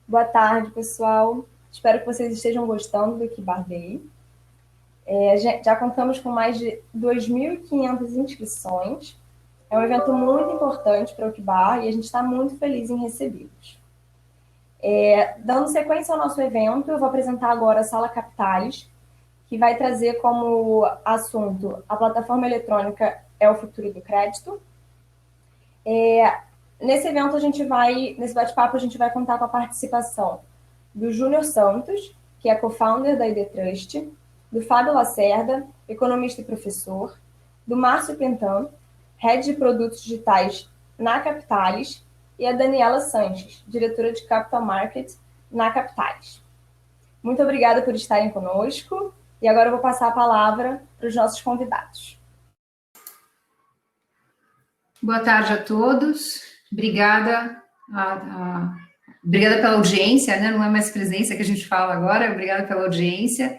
Boa tarde, pessoal. Espero que vocês estejam gostando do Equibar Day. Já contamos com mais de 2.500 inscrições. É um evento muito importante para o Equibar e a gente está muito feliz em recebê-los. Dando sequência ao nosso evento, eu vou apresentar agora a Sala Capitais, que vai trazer como assunto a plataforma eletrônica é o futuro do crédito. Nesse evento, nesse bate-papo, a gente vai contar com a participação do Júnior Santos, que é co-founder da ID Trust, do Fábio Lacerda, economista e professor, do Márcio Pentan, head de produtos digitais na Capitalis, e a Daniela Sanches, diretora de Capital Market na Capitalis. Muito obrigada por estarem conosco, e agora eu vou passar a palavra para os nossos convidados. Boa tarde a todos, obrigada pela audiência, né? Não é mais presença que a gente fala agora, obrigada pela audiência.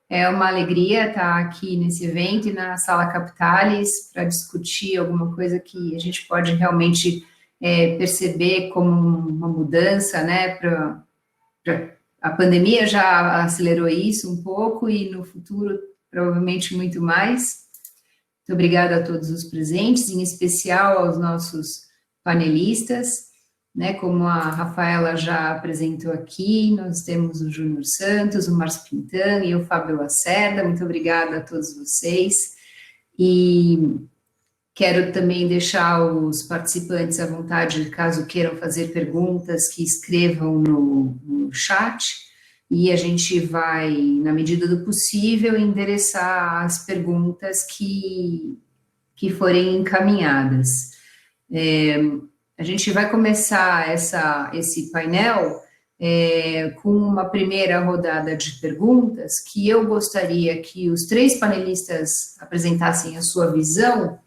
É uma alegria estar aqui nesse evento e na Sala Capitalis para discutir alguma coisa que a gente pode realmente perceber como uma mudança, né? A pandemia já acelerou isso um pouco e no futuro provavelmente muito mais. Muito obrigada a todos os presentes, em especial aos nossos panelistas, né, como a Rafaela já apresentou aqui, nós temos o Júnior Santos, o Márcio Pintan e o Fábio Lacerda, muito obrigada a todos vocês, e quero também deixar os participantes à vontade, caso queiram fazer perguntas, que escrevam no chat, e a gente vai, na medida do possível, endereçar as perguntas que forem encaminhadas. A gente vai começar esse painel com uma primeira rodada de perguntas, que eu gostaria que os três panelistas apresentassem a sua visão,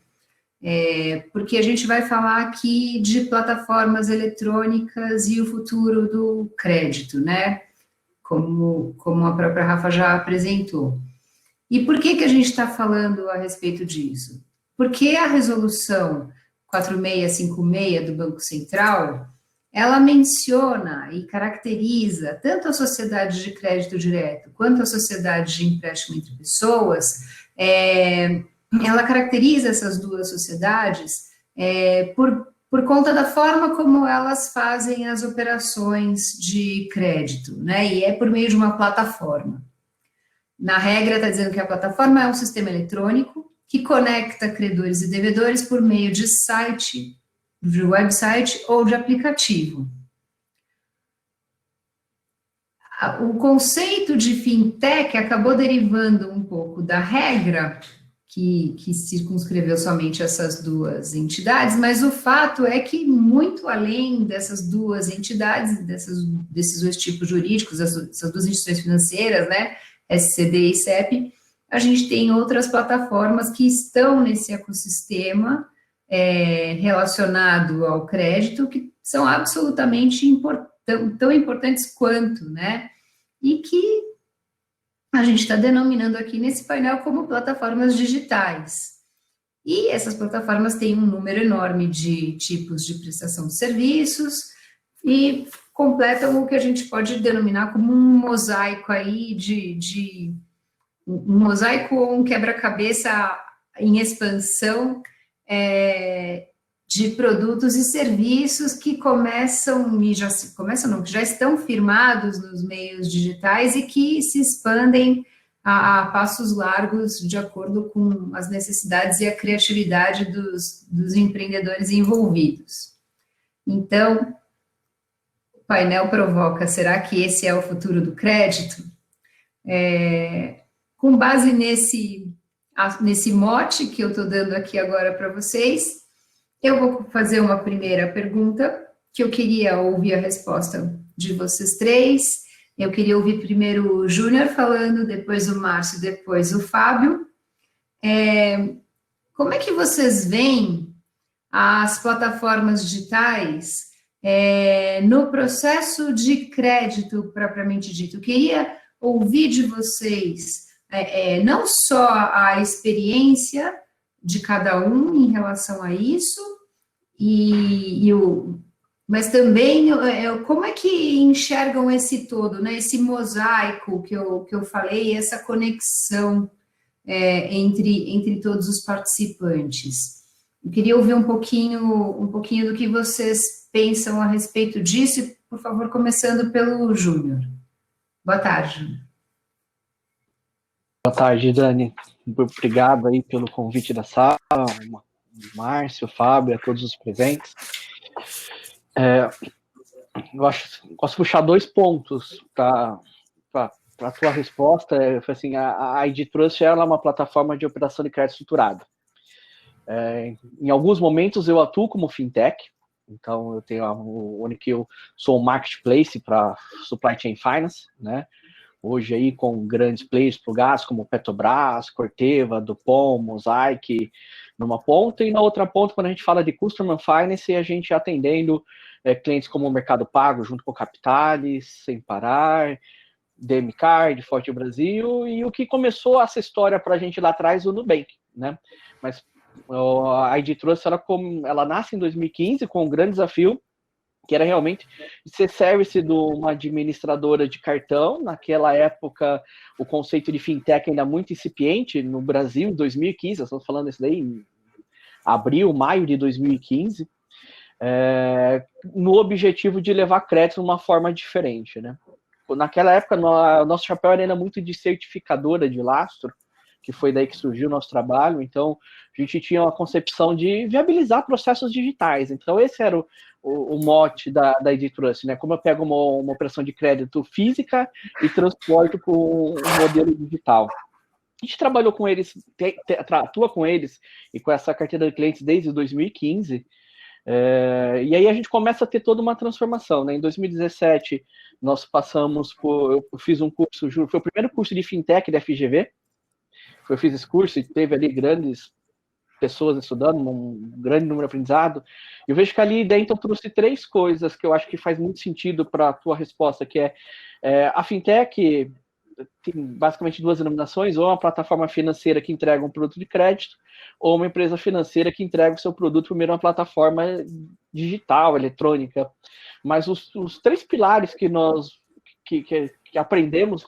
porque a gente vai falar aqui de plataformas eletrônicas e o futuro do crédito, né? Como a própria Rafa já apresentou. E por que a gente está falando a respeito disso? Porque a resolução 4656 do Banco Central, ela menciona e caracteriza tanto a sociedade de crédito direto quanto a sociedade de empréstimo entre pessoas, ela caracteriza essas duas sociedades por conta da forma como elas fazem as operações de crédito, né? E é por meio de uma plataforma. Na regra, está dizendo que a plataforma é um sistema eletrônico que conecta credores e devedores por meio de site, de website ou de aplicativo. O conceito de fintech acabou derivando um pouco da regra que circunscreveu somente essas duas entidades, mas o fato é que, muito além dessas duas entidades, desses dois tipos jurídicos, essas duas instituições financeiras, né, SCD e CEP, a gente tem outras plataformas que estão nesse ecossistema relacionado ao crédito, que são absolutamente tão importantes quanto, né, e que a gente está denominando aqui nesse painel como plataformas digitais. E essas plataformas têm um número enorme de tipos de prestação de serviços e completam o que a gente pode denominar como um mosaico aí um mosaico ou um quebra-cabeça em expansão de produtos e serviços que que já estão firmados nos meios digitais e que se expandem a passos largos de acordo com as necessidades e a criatividade dos empreendedores envolvidos. Então, o painel provoca, será que esse é o futuro do crédito? Com base nesse mote que eu estou dando aqui agora para vocês, eu vou fazer uma primeira pergunta, que eu queria ouvir a resposta de vocês três. Eu queria ouvir primeiro o Júnior falando, depois o Márcio, depois o Fábio. Como é que vocês veem as plataformas digitais no processo de crédito propriamente dito? Eu queria ouvir de vocês não só a experiência de cada um em relação a isso, e Mas também, como é que enxergam esse todo, né? Esse mosaico que eu falei, essa conexão entre todos os participantes. Eu queria ouvir um pouquinho do que vocês pensam a respeito disso, e, por favor, começando pelo Júnior. Boa tarde, Júnior. Boa tarde, Dani. Obrigado aí pelo convite da sala, Márcio, Fábio, a todos os presentes. Posso puxar 2 pontos para a tua resposta. Assim, a ID Trust ela é uma plataforma de operação de crédito estruturado. Em alguns momentos eu atuo como fintech, então eu tenho onde eu sou um marketplace para supply chain finance, né? Hoje aí com grandes players plugados como Petrobras, Corteva, Dupont, Mosaic, numa ponta, e na outra ponta, quando a gente fala de Customer Finance, a gente atendendo clientes como o Mercado Pago, junto com Capitalis, Sem Parar, DM Card, Forte Brasil, e o que começou essa história para a gente lá atrás, o Nubank, né? Mas a ID Trust, ela nasce em 2015 com um grande desafio, que era realmente ser service de uma administradora de cartão. Naquela época, o conceito de fintech ainda muito incipiente no Brasil, em 2015, estamos falando isso daí em abril, maio de 2015, no objetivo de levar crédito de uma forma diferente, né? Naquela época, nosso chapéu era ainda muito de certificadora de lastro, que foi daí que surgiu o nosso trabalho. Então, a gente tinha uma concepção de viabilizar processos digitais. Então, esse era o mote da ID Trust, né? Como eu pego uma operação de crédito física e transporto para um modelo digital. A gente trabalhou com eles, atua com eles e com essa carteira de clientes desde 2015, e aí a gente começa a ter toda uma transformação, né? Em 2017, nós passamos por... Eu fiz um curso, foi o primeiro curso de fintech da FGV. Eu fiz esse curso e teve ali grandes pessoas estudando, um grande número de aprendizado. Eu vejo que ali dentro eu trouxe 3 coisas que eu acho que faz muito sentido para a tua resposta, que a fintech tem basicamente 2 denominações: ou uma plataforma financeira que entrega um produto de crédito, ou uma empresa financeira que entrega o seu produto primeiro uma plataforma digital, eletrônica. Mas os 3 pilares que nós que aprendemos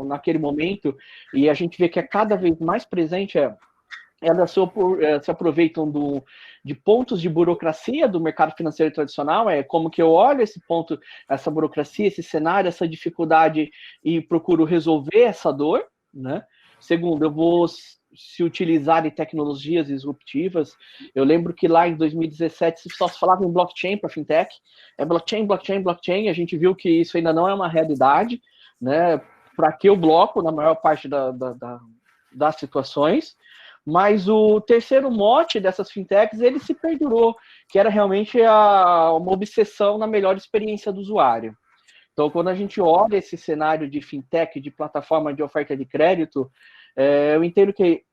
naquele momento, e a gente vê que é cada vez mais presente, elas se aproveitam de pontos de burocracia do mercado financeiro tradicional, como que eu olho esse ponto, essa burocracia, esse cenário, essa dificuldade e procuro resolver essa dor, né? Segundo, eu vou se utilizar de tecnologias disruptivas. Eu lembro que lá em 2017 só se falava em blockchain para fintech, blockchain, a gente viu que isso ainda não é uma realidade, né? Para que o bloco, na maior parte das situações. Mas o terceiro mote dessas fintechs, ele se perdurou, que era realmente uma obsessão na melhor experiência do usuário. Então, quando a gente olha esse cenário de fintech, de plataforma de oferta de crédito, eu entendo que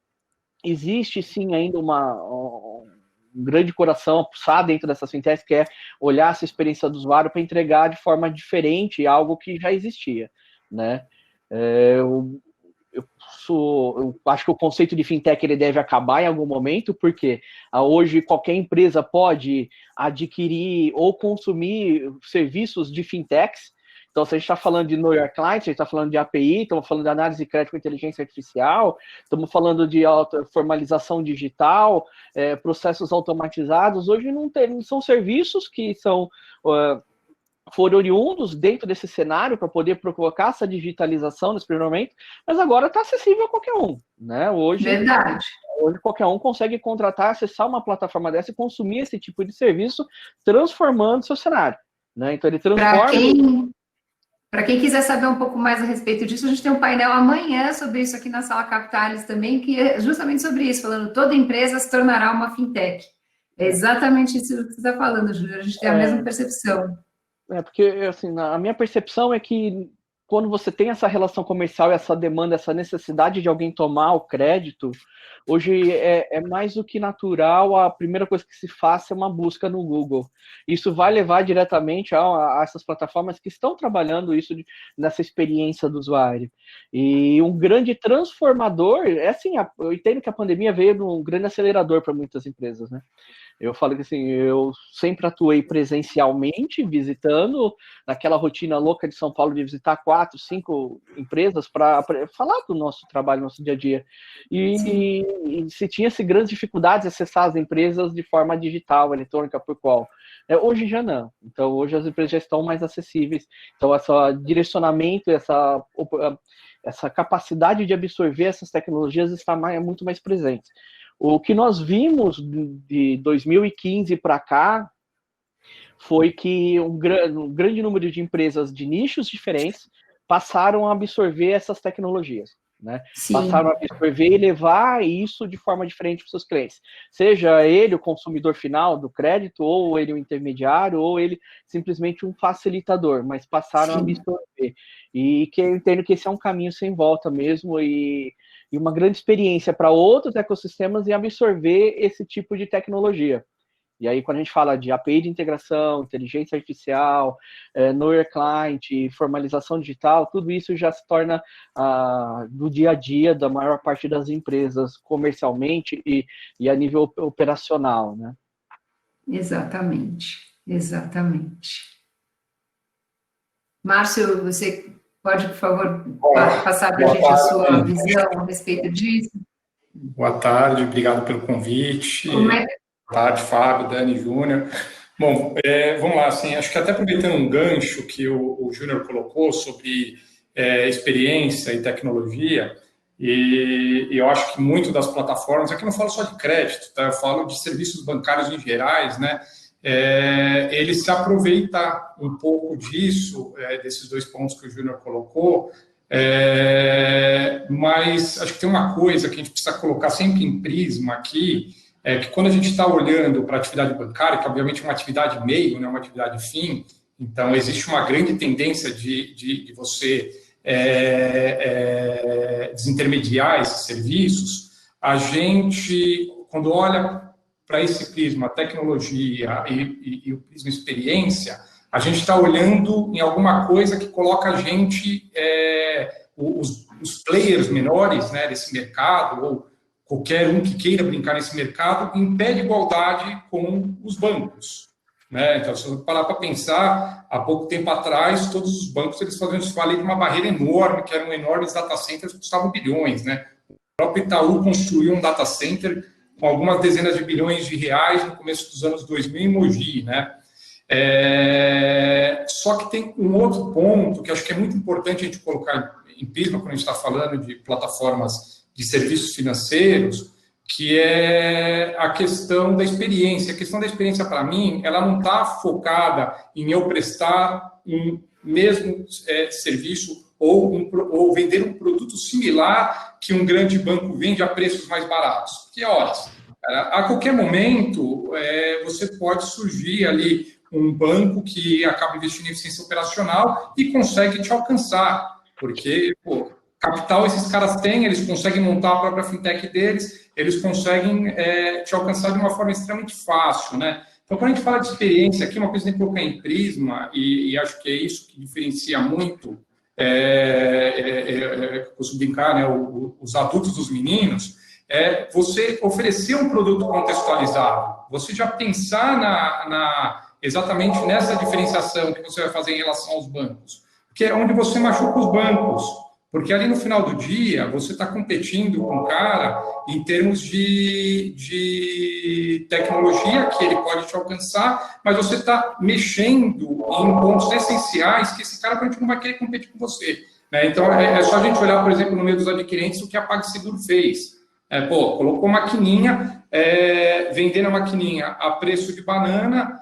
existe sim ainda um grande coração a pulsar dentro dessas fintechs, que é olhar essa experiência do usuário para entregar de forma diferente algo que já existia, né? Eu acho que o conceito de fintech ele deve acabar em algum momento, porque hoje qualquer empresa pode adquirir ou consumir serviços de fintechs. Então, se a gente está falando de Know Your Client, a gente está falando de API, estamos falando de análise de crédito com inteligência artificial, estamos falando de formalização digital, processos automatizados. Hoje não são serviços que foram oriundos dentro desse cenário para poder provocar essa digitalização nesse primeiro momento, mas agora está acessível a qualquer um, né? Hoje qualquer um consegue contratar, acessar uma plataforma dessa e consumir esse tipo de serviço, transformando seu cenário, né? Então ele transforma... Para quem quiser saber um pouco mais a respeito disso, a gente tem um painel amanhã sobre isso aqui na Sala Capitalis também, que é justamente sobre isso, falando toda empresa se tornará uma fintech. É exatamente isso que você está falando, Júlio, a gente tem a mesma percepção. Porque, assim, a minha percepção é que quando você tem essa relação comercial, essa demanda, essa necessidade de alguém tomar o crédito, hoje é mais do que natural, a primeira coisa que se faz é uma busca no Google. Isso vai levar diretamente a essas plataformas que estão trabalhando isso nessa experiência do usuário. E um grande transformador, assim, eu entendo que a pandemia veio de um grande acelerador para muitas empresas, né? Eu falo que assim, eu sempre atuei presencialmente, visitando, naquela rotina louca de São Paulo de visitar 4, 5 empresas para falar do nosso trabalho, nosso dia a dia. E se tinha-se grandes dificuldades de acessar as empresas de forma digital, eletrônica, por qual? Hoje já não. Então, hoje as empresas já estão mais acessíveis. Então, esse direcionamento, essa capacidade de absorver essas tecnologias está muito mais presente. O que nós vimos de 2015 para cá foi que um grande número de empresas de nichos diferentes passaram a absorver essas tecnologias. Né? Passaram a absorver e levar isso de forma diferente para os seus clientes. Seja ele o consumidor final do crédito, ou ele o intermediário, ou ele simplesmente um facilitador, mas passaram a absorver. E que eu entendo que esse é um caminho sem volta mesmo, e uma grande experiência para outros ecossistemas em absorver esse tipo de tecnologia. E aí, quando a gente fala de API de integração, inteligência artificial, Know Your Client, formalização digital, tudo isso já se torna do dia a dia da maior parte das empresas, comercialmente e a nível operacional, né? Exatamente, exatamente. Márcio, você pode, por favor, passar para a gente a sua visão a respeito disso? Boa tarde, obrigado pelo convite. Boa tarde, Fábio, Dani, Júnior. Bom, vamos lá, assim, acho que até aproveitando um gancho que o Júnior colocou sobre experiência e tecnologia, e eu acho que muito das plataformas, aqui eu não falo só de crédito, tá? Eu falo de serviços bancários em gerais, né? Ele se aproveita um pouco disso, desses 2 pontos que o Júnior colocou, mas acho que tem uma coisa que a gente precisa colocar sempre em prisma aqui, que quando a gente está olhando para a atividade bancária, que obviamente é uma atividade meio, não é uma atividade fim, então existe uma grande tendência de você desintermediar esses serviços. A gente, quando olha para esse prisma tecnologia e o prisma experiência, a gente está olhando em alguma coisa que coloca a gente, os players menores, né, desse mercado, ou qualquer um que queira brincar nesse mercado, em pé de igualdade com os bancos. Né? Então, se eu parar para pensar, há pouco tempo atrás, todos os bancos eles faziam desfile de uma barreira enorme, que eram enormes data centers que custavam bilhões. Né? O próprio Itaú construiu um data center com algumas dezenas de bilhões de reais no começo dos anos 2000 em Mogi. Né? Só que tem um outro ponto que acho que é muito importante a gente colocar em prisma quando a gente está falando de plataformas de serviços financeiros, que é a questão da experiência. A questão da experiência, para mim, ela não está focada em eu prestar um mesmo serviço ou vender um produto similar que um grande banco vende a preços mais baratos. Que horas? A qualquer momento, você pode surgir ali um banco que acaba investindo em eficiência operacional e consegue te alcançar, porque, capital esses caras têm, eles conseguem montar a própria fintech deles, eles conseguem te alcançar de uma forma extremamente fácil, né? Então, quando a gente fala de experiência, aqui uma coisa que tem que colocar em prisma, e acho que é isso que diferencia muito, costumo brincar, né, os adultos dos meninos, você oferecer um produto contextualizado, você já pensar exatamente nessa diferenciação que você vai fazer em relação aos bancos, que é onde você machuca os bancos. Porque ali no final do dia, você está competindo com o cara em termos de tecnologia que ele pode te alcançar, mas você está mexendo em pontos essenciais que esse cara provavelmente não vai querer competir com você. Né? Então, é só a gente olhar, por exemplo, no meio dos adquirentes, o que a PagSeguro fez. Colocou maquininha, vendendo a maquininha a preço de banana,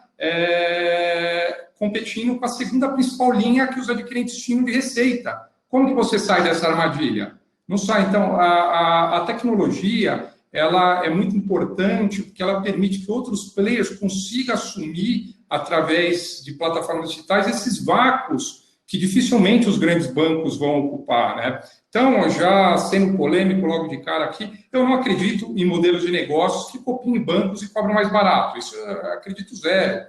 competindo com a segunda principal linha que os adquirentes tinham de receita. Como que você sai dessa armadilha? Não sai. Então, a tecnologia ela é muito importante porque ela permite que outros players consigam assumir, através de plataformas digitais, esses vácuos que dificilmente os grandes bancos vão ocupar. Né? Então, já sendo polêmico logo de cara aqui, eu não acredito em modelos de negócios que copiem bancos e cobram mais barato. Isso eu acredito zero.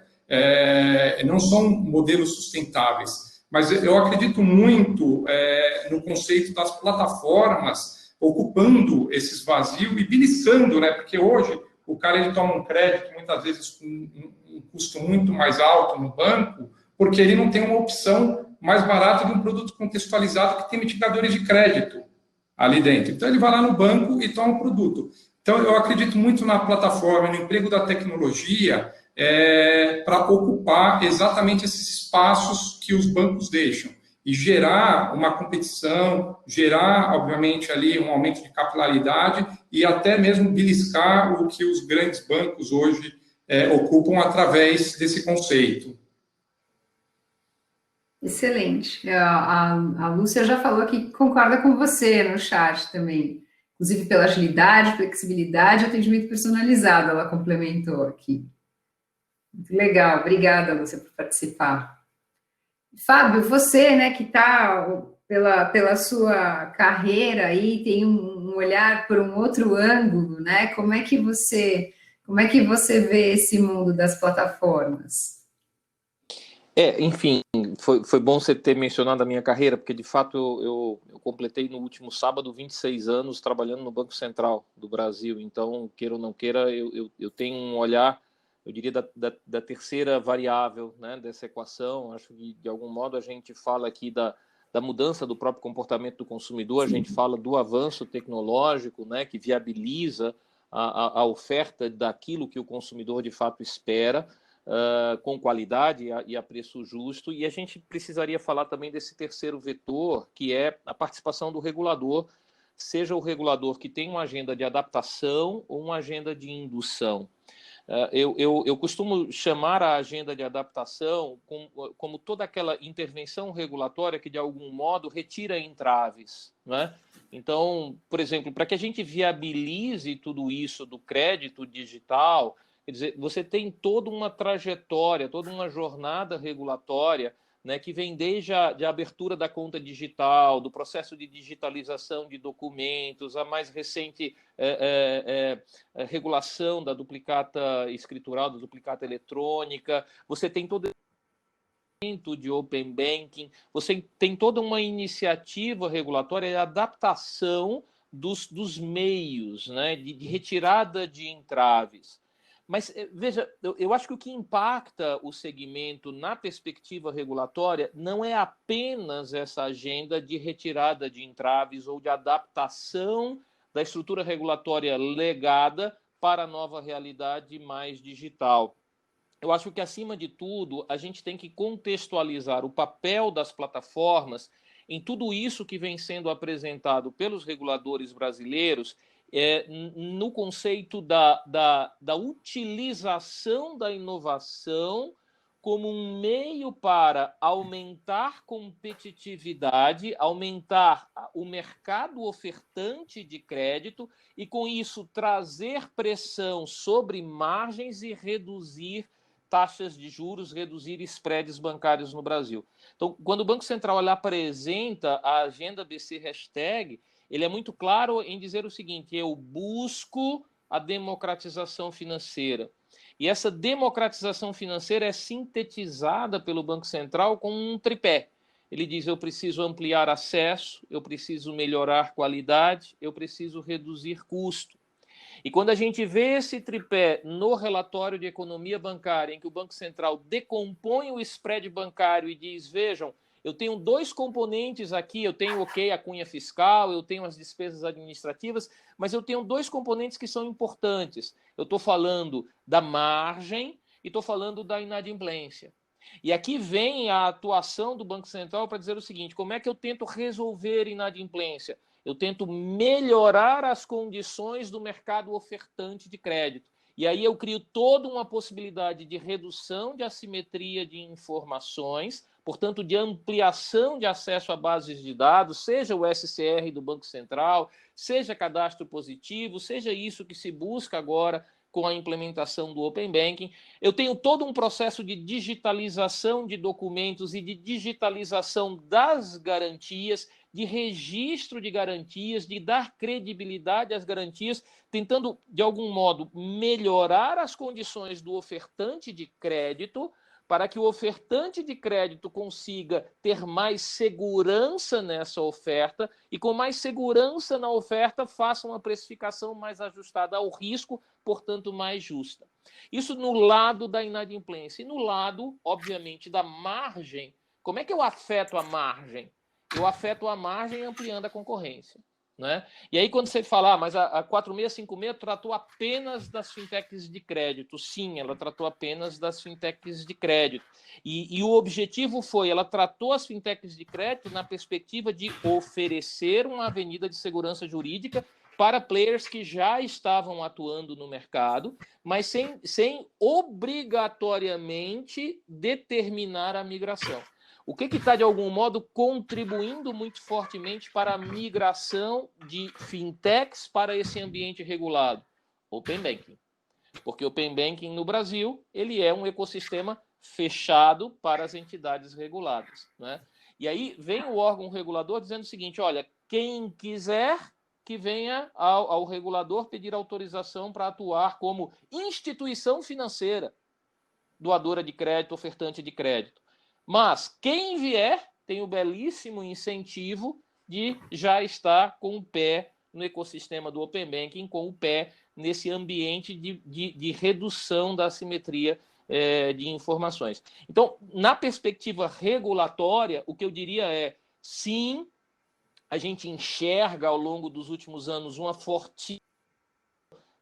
Não são modelos sustentáveis. Mas eu acredito muito no conceito das plataformas ocupando esses vazios e beliscando, né? Porque hoje o cara ele toma um crédito, muitas vezes com um custo muito mais alto no banco, porque ele não tem uma opção mais barata de um produto contextualizado que tem mitigadores de crédito ali dentro. Então, ele vai lá no banco e toma o produto. Então, eu acredito muito na plataforma, no emprego da tecnologia, para ocupar exatamente esses espaços que os bancos deixam e gerar uma competição, gerar, obviamente, ali um aumento de capilaridade e até mesmo beliscar o que os grandes bancos hoje ocupam através desse conceito. Excelente. A Lúcia já falou que concorda com você no chat também. Inclusive pela agilidade, flexibilidade e atendimento personalizado, ela complementou aqui. Muito legal. Obrigada, Lúcia, por participar. Fábio, você, né, que está pela sua carreira aí, tem um olhar por um outro ângulo, né? Como é que você vê esse mundo das plataformas? Enfim, foi bom você ter mencionado a minha carreira, porque de fato eu completei no último sábado 26 anos trabalhando no Banco Central do Brasil. Então, queira ou não queira, eu tenho um olhar, eu diria, da terceira variável, né, dessa equação. Acho que, de algum modo, a gente fala aqui da mudança do próprio comportamento do consumidor, a gente fala do avanço tecnológico, né, que viabiliza a oferta daquilo que o consumidor de fato espera, com qualidade e a preço justo, e a gente precisaria falar também desse terceiro vetor, que é a participação do regulador, seja o regulador que tem uma agenda de adaptação ou uma agenda de indução. Eu costumo chamar a agenda de adaptação como toda aquela intervenção regulatória que, de algum modo, retira entraves, né? Então, por exemplo, para que a gente viabilize tudo isso do crédito digital, quer dizer, você tem toda uma trajetória, toda uma jornada regulatória, né, que vem desde a abertura da conta digital, do processo de digitalização de documentos, a mais recente regulação da duplicata escritural, da duplicata eletrônica. Você tem todo de Open Banking, você tem toda uma iniciativa regulatória de adaptação dos meios, né, de retirada de entraves. Mas, veja, eu acho que o que impacta o segmento na perspectiva regulatória não é apenas essa agenda de retirada de entraves ou de adaptação da estrutura regulatória legada para a nova realidade mais digital. Eu acho que, acima de tudo, a gente tem que contextualizar o papel das plataformas em tudo isso que vem sendo apresentado pelos reguladores brasileiros, no conceito da utilização da inovação como um meio para aumentar competitividade, aumentar o mercado ofertante de crédito e, com isso, trazer pressão sobre margens e reduzir taxas de juros, reduzir spreads bancários no Brasil. Então, quando o Banco Central apresenta a agenda BC Hashtag, ele é muito claro em dizer o seguinte: eu busco a democratização financeira. E essa democratização financeira é sintetizada pelo Banco Central com um tripé. Ele diz: eu preciso ampliar acesso, eu preciso melhorar qualidade, eu preciso reduzir custo. E quando a gente vê esse tripé no relatório de economia bancária, em que o Banco Central decompõe o spread bancário e diz: vejam, eu tenho dois componentes aqui, eu tenho, a cunha fiscal, eu tenho as despesas administrativas, mas eu tenho dois componentes que são importantes. Eu estou falando da margem e estou falando da inadimplência. E aqui vem a atuação do Banco Central para dizer o seguinte: como é que eu tento resolver inadimplência? Eu tento melhorar as condições do mercado ofertante de crédito. E aí eu crio toda uma possibilidade de redução de assimetria de informações, portanto, de ampliação de acesso a bases de dados, seja o SCR do Banco Central, seja cadastro positivo, seja isso que se busca agora com a implementação do Open Banking. Eu tenho todo um processo de digitalização de documentos e de digitalização das garantias, de registro de garantias, de dar credibilidade às garantias, tentando, de algum modo, melhorar as condições do ofertante de crédito, para que o ofertante de crédito consiga ter mais segurança nessa oferta e, com mais segurança na oferta, faça uma precificação mais ajustada ao risco, portanto, mais justa. Isso no lado da inadimplência. E no lado, obviamente, da margem. Como é que eu afeto a margem? Eu afeto a margem ampliando a concorrência. Né? E aí, quando você fala, mas a 4656 tratou apenas das fintechs de crédito. Sim, ela tratou apenas das fintechs de crédito. E o objetivo foi, ela tratou as fintechs de crédito na perspectiva de oferecer uma avenida de segurança jurídica para players que já estavam atuando no mercado, mas sem obrigatoriamente determinar a migração. O que está, de algum modo, contribuindo muito fortemente para a migração de fintechs para esse ambiente regulado? Open Banking. Porque o Open Banking no Brasil, ele é um ecossistema fechado para as entidades reguladas. Né? E aí vem o órgão regulador dizendo o seguinte, olha, quem quiser que venha ao regulador pedir autorização para atuar como instituição financeira, doadora de crédito, ofertante de crédito. Mas quem vier tem o belíssimo incentivo de já estar com o pé no ecossistema do Open Banking, com o pé nesse ambiente de redução da assimetria de informações. Então, na perspectiva regulatória, o que eu diria é, sim, a gente enxerga ao longo dos últimos anos uma fortíssima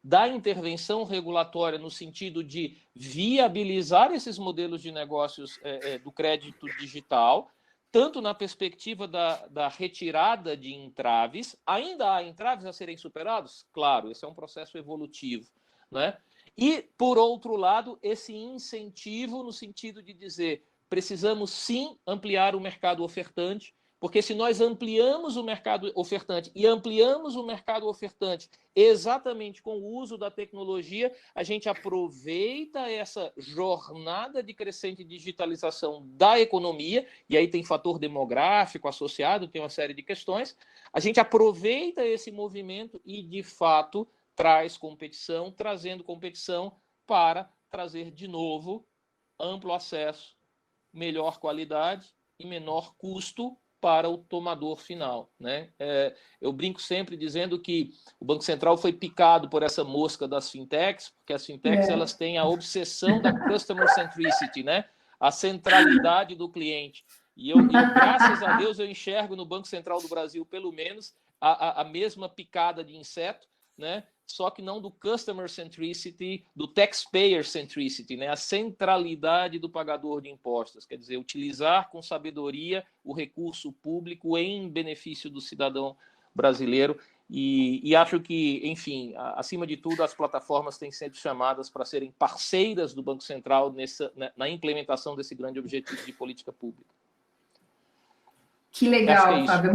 da intervenção regulatória no sentido de viabilizar esses modelos de negócios do crédito digital, tanto na perspectiva da retirada de entraves. Ainda há entraves a serem superados? Claro, esse é um processo evolutivo. Né? E, por outro lado, esse incentivo no sentido de dizer precisamos sim ampliar o mercado ofertante, porque se nós ampliamos o mercado ofertante e ampliamos o mercado ofertante exatamente com o uso da tecnologia, a gente aproveita essa jornada de crescente digitalização da economia, e aí tem fator demográfico associado, tem uma série de questões, a gente aproveita esse movimento e, de fato, traz competição, trazendo competição para trazer de novo amplo acesso, melhor qualidade e menor custo para o tomador final. Né? Eu brinco sempre dizendo que o Banco Central foi picado por essa mosca das fintechs, porque as fintechs elas têm a obsessão da customer centricity, né? A centralidade do cliente. E eu, graças a Deus, eu enxergo no Banco Central do Brasil, pelo menos, a mesma picada de inseto, né? Só que não do customer centricity, do taxpayer centricity, né? A centralidade do pagador de impostos, quer dizer, utilizar com sabedoria o recurso público em benefício do cidadão brasileiro. E acho que, enfim, acima de tudo, as plataformas têm sido chamadas para serem parceiras do Banco Central na implementação desse grande objetivo de política pública. Que legal, Fábio,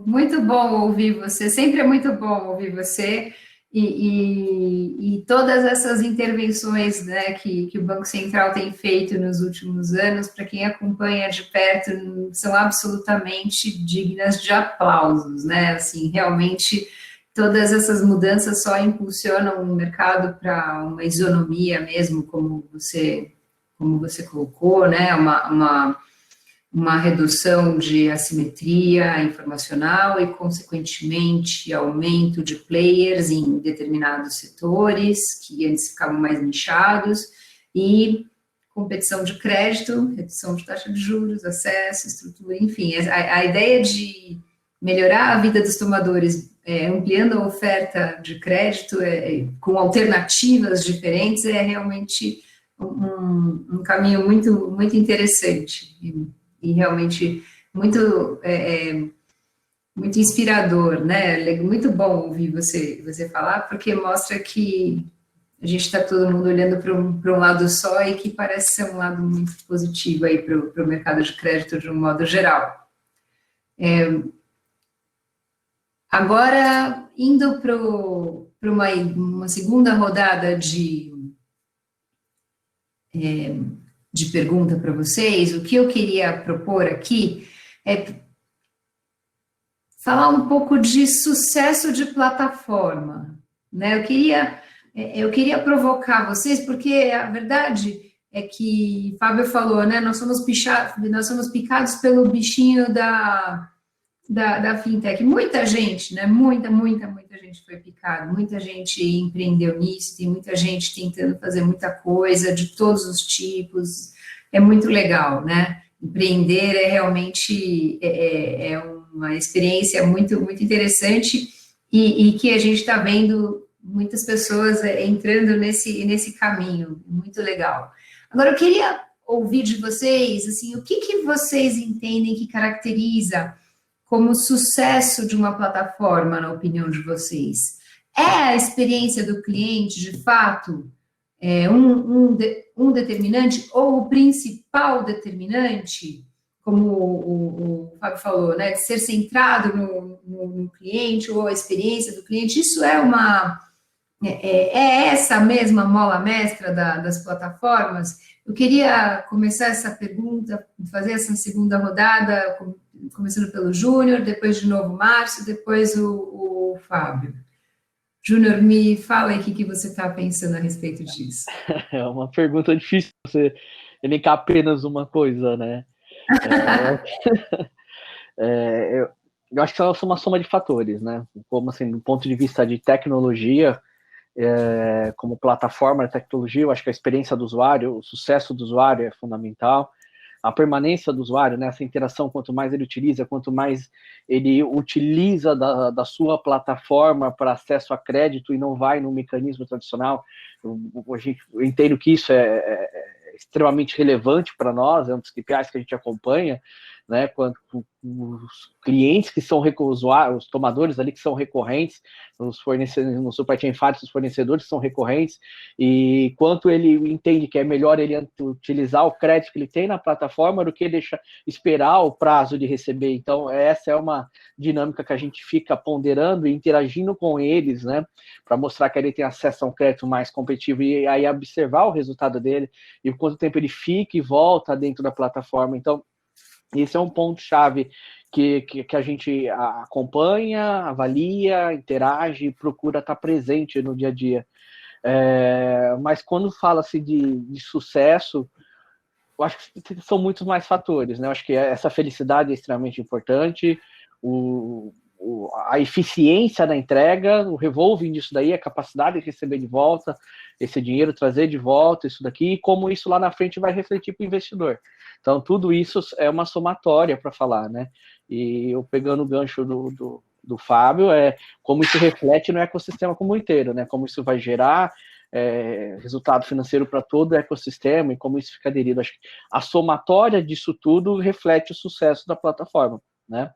muito bom ouvir você, sempre é muito bom ouvir você e todas essas intervenções, né, que o Banco Central tem feito nos últimos anos, para quem acompanha de perto, são absolutamente dignas de aplausos, né, assim, realmente todas essas mudanças só impulsionam o mercado para uma isonomia mesmo, como você colocou, né, uma redução de assimetria informacional e, consequentemente, aumento de players em determinados setores que antes ficavam mais nichados e competição de crédito, redução de taxa de juros, acesso, estrutura, enfim, a ideia de melhorar a vida dos tomadores, ampliando a oferta de crédito com alternativas diferentes, é realmente um caminho muito, muito interessante e realmente muito, muito inspirador, né? Muito bom ouvir você falar, porque mostra que a gente está todo mundo olhando para um lado só e que parece ser um lado muito positivo aí para o mercado de crédito de um modo geral. Agora, indo para uma segunda rodada de pergunta para vocês, o que eu queria propor aqui é falar um pouco de sucesso de plataforma, né? Eu queria provocar vocês, porque a verdade é que Fábio falou, né? Nós somos picados pelo bichinho da fintech. Muita gente, né? Muita gente foi picada, muita gente empreendeu nisso, tem muita gente tentando fazer muita coisa de todos os tipos. É muito legal, né? Empreender é realmente uma experiência muito interessante e que a gente está vendo muitas pessoas entrando nesse caminho, muito legal. Agora, eu queria ouvir de vocês, assim, o que vocês entendem que caracteriza como sucesso de uma plataforma, na opinião de vocês? É a experiência do cliente, de fato, um determinante ou o principal determinante, como o Fábio falou, né, de ser centrado no cliente ou a experiência do cliente? Isso é essa mesma mola mestra das plataformas? Eu queria começar essa pergunta, fazer essa segunda rodada, começando pelo Júnior, depois de novo o Márcio, depois o Fábio. Júnior, me fala aí o que você está pensando a respeito disso. É uma pergunta difícil você elencar apenas uma coisa, né? Eu acho que elas são uma soma de fatores, né? Como assim, do ponto de vista de tecnologia, como plataforma de tecnologia, eu acho que a experiência do usuário, o sucesso do usuário é fundamental. A permanência do usuário, né, essa interação, quanto mais ele utiliza da sua plataforma para acesso a crédito e não vai no mecanismo tradicional, eu entendo que isso é extremamente relevante para nós, é um dos KPIs que a gente acompanha, né, quando os clientes que são usuários, os tomadores ali que são recorrentes, os fornecedores, no Super Chain Finance, os fornecedores que são recorrentes, e quanto ele entende que é melhor ele utilizar o crédito que ele tem na plataforma do que esperar o prazo de receber. Então, essa é uma dinâmica que a gente fica ponderando e interagindo com eles, né, para mostrar que ele tem acesso a um crédito mais competitivo e aí observar o resultado dele e quanto tempo ele fica e volta dentro da plataforma. Então, esse é um ponto-chave que a gente acompanha, avalia, interage e procura estar presente no dia a dia. Mas quando fala-se de sucesso, eu acho que são muitos mais fatores, né? Eu acho que essa felicidade é extremamente importante, a eficiência da entrega, o revolving disso daí, a capacidade de receber de volta esse dinheiro, trazer de volta isso daqui, e como isso lá na frente vai refletir para o investidor. Então, tudo isso é uma somatória para falar, né? E eu pegando o gancho do Fábio, como isso reflete no ecossistema como inteiro, né? Como isso vai gerar resultado financeiro para todo o ecossistema e como isso fica aderido. Acho que a somatória disso tudo reflete o sucesso da plataforma, né?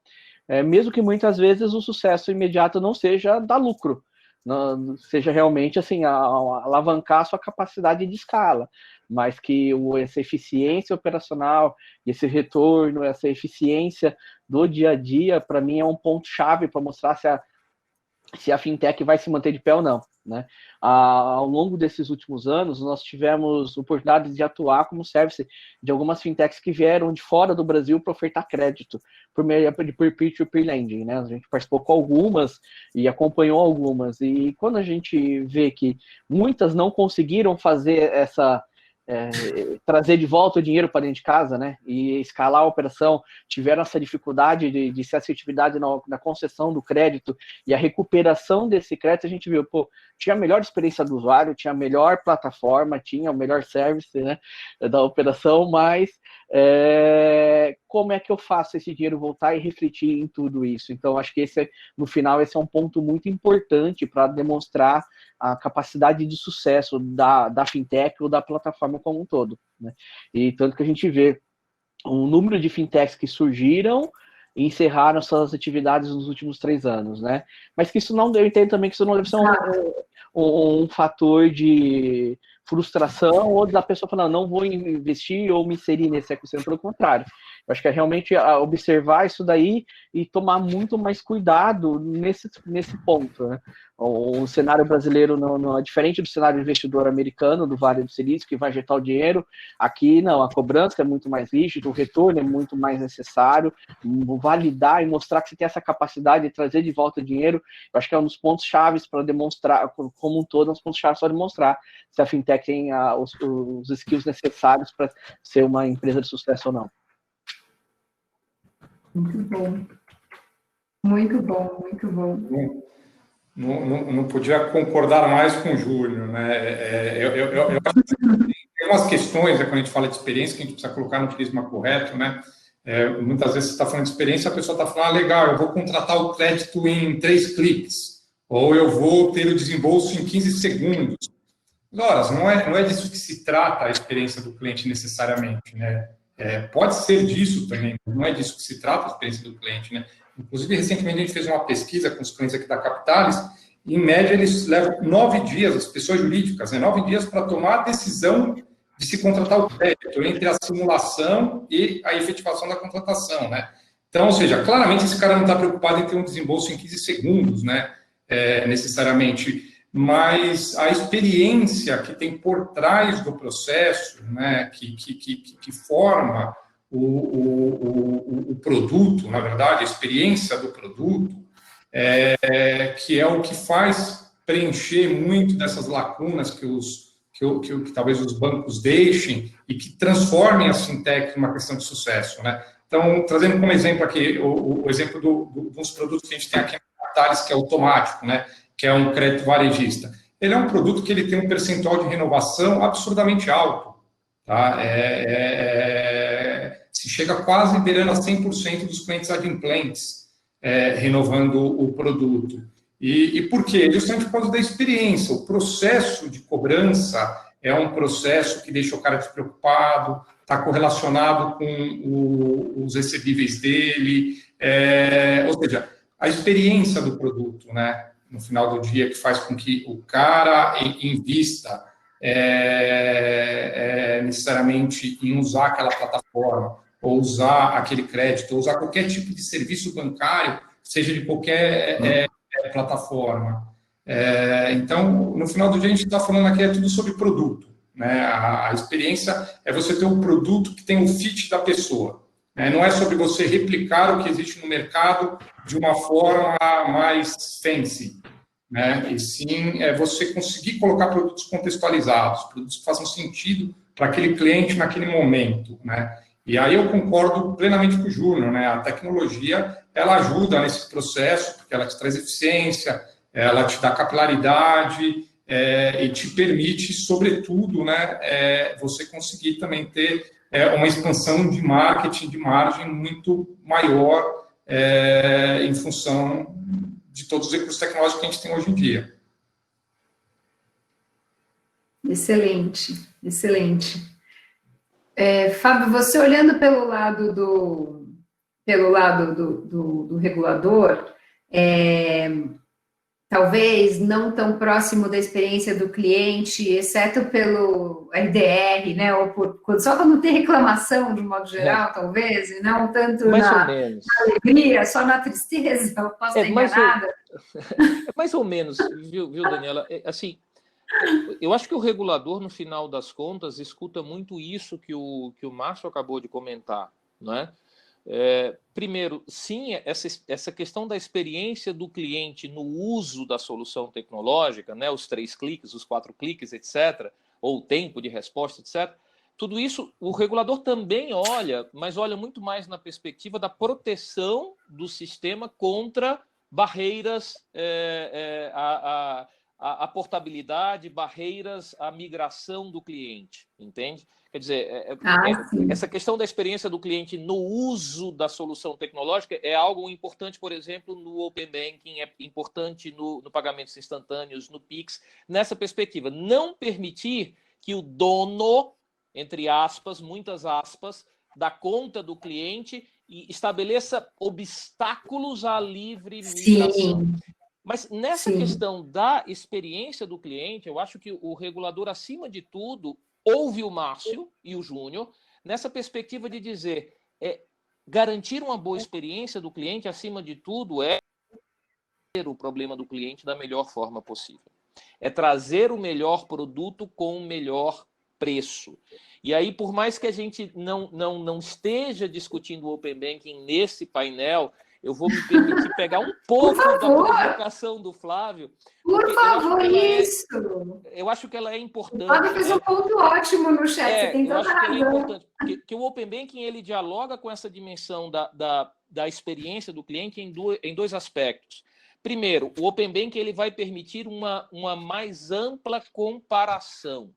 Mesmo que muitas vezes o sucesso imediato não seja dar lucro, não, seja realmente assim, alavancar a sua capacidade de escala, mas que essa eficiência operacional, esse retorno, essa eficiência do dia a dia, para mim é um ponto-chave para mostrar se a fintech vai se manter de pé ou não, né? Ao longo desses últimos anos, nós tivemos oportunidades de atuar como service de algumas fintechs que vieram de fora do Brasil para ofertar crédito por meio de peer-to-peer lending, né? A gente participou com algumas e acompanhou algumas, e quando a gente vê que muitas não conseguiram fazer trazer de volta o dinheiro para dentro de casa, né, e escalar a operação, tiveram essa dificuldade de ser assertividade na concessão do crédito e a recuperação desse crédito, a gente viu, tinha a melhor experiência do usuário, tinha a melhor plataforma, tinha o melhor service, né, da operação, mas como é que eu faço esse dinheiro voltar e refletir em tudo isso? Então, acho que no final, esse é um ponto muito importante para demonstrar a capacidade de sucesso da fintech ou da plataforma como um todo, né? E tanto que a gente vê um número de fintechs que surgiram e encerraram suas atividades nos últimos 3 anos, né? Mas que isso não, eu entendo também que isso não deve ser um fator de frustração ou da pessoa falando, não vou investir ou me inserir nesse ecossistema, pelo contrário. Eu acho que é realmente observar isso daí e tomar muito mais cuidado nesse ponto, né? O cenário brasileiro não é diferente do cenário investidor americano, do Vale do Silício, que vai injetar o dinheiro. Aqui, não, a cobrança é muito mais rígida, o retorno é muito mais necessário, validar e mostrar que você tem essa capacidade de trazer de volta o dinheiro. Eu acho que é um dos pontos chaves para demonstrar, como um todo, um dos pontos chaves para demonstrar se a fintech tem os skills necessários para ser uma empresa de sucesso ou não. Muito bom. Muito bom, muito bom. Não podia concordar mais com o Júnior, né? Eu acho que tem umas questões, quando a gente fala de experiência, que a gente precisa colocar no prisma correto, né? Muitas vezes você está falando de experiência, a pessoa está falando, legal, eu vou contratar o crédito em 3 cliques, ou eu vou ter o desembolso em 15 segundos. Ora, não é disso que se trata a experiência do cliente necessariamente, né? Pode ser disso também, mas não é disso que se trata a experiência do cliente, né? Inclusive, recentemente a gente fez uma pesquisa com os clientes aqui da Capitalis, e, em média eles levam 9 dias, as pessoas jurídicas, 9 dias para tomar a decisão de se contratar o crédito, entre a simulação e a efetivação da contratação, né? Então, ou seja, claramente esse cara não está preocupado em ter um desembolso em 15 segundos, né? Necessariamente, mas a experiência que tem por trás do processo, né, que forma o produto, na verdade, a experiência do produto, que é o que faz preencher muito dessas lacunas que talvez os bancos deixem e que transformem a fintech numa questão de sucesso, né? Então, trazendo como exemplo aqui o exemplo dos produtos que a gente tem aqui na Thales, que é automático, né? Que é um crédito varejista. Ele é um produto que ele tem um percentual de renovação absurdamente alto. Tá? Se chega quase beirando a 100% dos clientes adimplentes renovando o produto. E por quê? Justamente por causa da experiência. O processo de cobrança é um processo que deixa o cara despreocupado, está correlacionado com os recebíveis dele, ou seja, a experiência do produto, né? No final do dia, que faz com que o cara invista necessariamente em usar aquela plataforma, ou usar aquele crédito, ou usar qualquer tipo de serviço bancário, seja de qualquer plataforma. Então, no final do dia, a gente está falando aqui tudo sobre produto, né? A experiência é você ter um produto que tem o fit da pessoa. Não é sobre você replicar o que existe no mercado de uma forma mais fancy, né? E sim você conseguir colocar produtos contextualizados, produtos que façam sentido para aquele cliente naquele momento, né? E aí eu concordo plenamente com o Júnior, né? A tecnologia, ela ajuda nesse processo, porque ela te traz eficiência, ela te dá capilaridade e te permite, sobretudo, né, você conseguir também ter uma expansão de marketing, de margem muito maior em função de todos os recursos tecnológicos que a gente tem hoje em dia. Excelente, excelente. Fábio, você olhando pelo lado do regulador, talvez não tão próximo da experiência do cliente, exceto pelo RDR, né? Ou só quando tem reclamação, de modo geral, talvez, e não tanto na alegria, só na tristeza, eu posso estar enganada. Mais ou menos, viu, Daniela? Assim, eu acho que o regulador, no final das contas, escuta muito isso que o Márcio acabou de comentar, não é? Primeiro, sim, essa questão da experiência do cliente no uso da solução tecnológica, né, os 3 cliques, os 4 cliques, etc., ou o tempo de resposta, etc., tudo isso o regulador também olha, mas olha muito mais na perspectiva da proteção do sistema contra barreiras à portabilidade, barreiras à migração do cliente, entende? Quer dizer, essa questão da experiência do cliente no uso da solução tecnológica é algo importante, por exemplo, no Open Banking, é importante no pagamentos instantâneos, no Pix, nessa perspectiva. Não permitir que o dono, entre aspas, muitas aspas, da conta do cliente e estabeleça obstáculos à livre migração. Sim. Mas nessa questão da experiência do cliente, eu acho que o regulador, acima de tudo, ouve o Márcio e o Júnior nessa perspectiva de dizer garantir uma boa experiência do cliente, acima de tudo, é o problema do cliente da melhor forma possível. É trazer o melhor produto com o melhor preço. E aí, por mais que a gente não esteja discutindo o Open Banking nesse painel, eu vou me permitir pegar um pouco da provocação do Flávio. Por favor, isso! Eu acho que ela é importante. O Flávio fez um ponto ótimo no chat, você tem eu toda acho que ela é razão. importante, porque o Open Banking ele dialoga com essa dimensão da experiência do cliente em dois aspectos. Primeiro, o Open Banking ele vai permitir uma mais ampla comparação.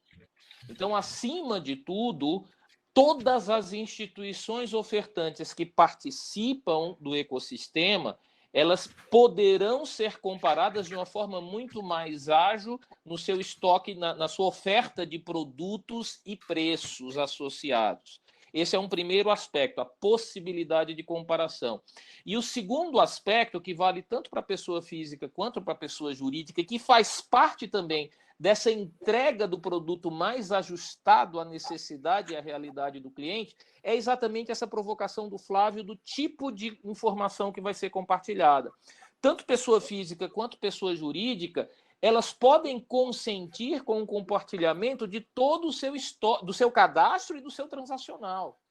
Então, acima de tudo, todas as instituições ofertantes que participam do ecossistema, elas poderão ser comparadas de uma forma muito mais ágil no seu estoque, na sua oferta de produtos e preços associados. Esse é um primeiro aspecto, a possibilidade de comparação. E o segundo aspecto, que vale tanto para a pessoa física quanto para a pessoa jurídica, que faz parte também dessa entrega do produto mais ajustado à necessidade e à realidade do cliente, é exatamente essa provocação do Flávio do tipo de informação que vai ser compartilhada. Tanto pessoa física quanto pessoa jurídica, elas podem consentir com o compartilhamento de todo o seu do seu cadastro e do seu transacional.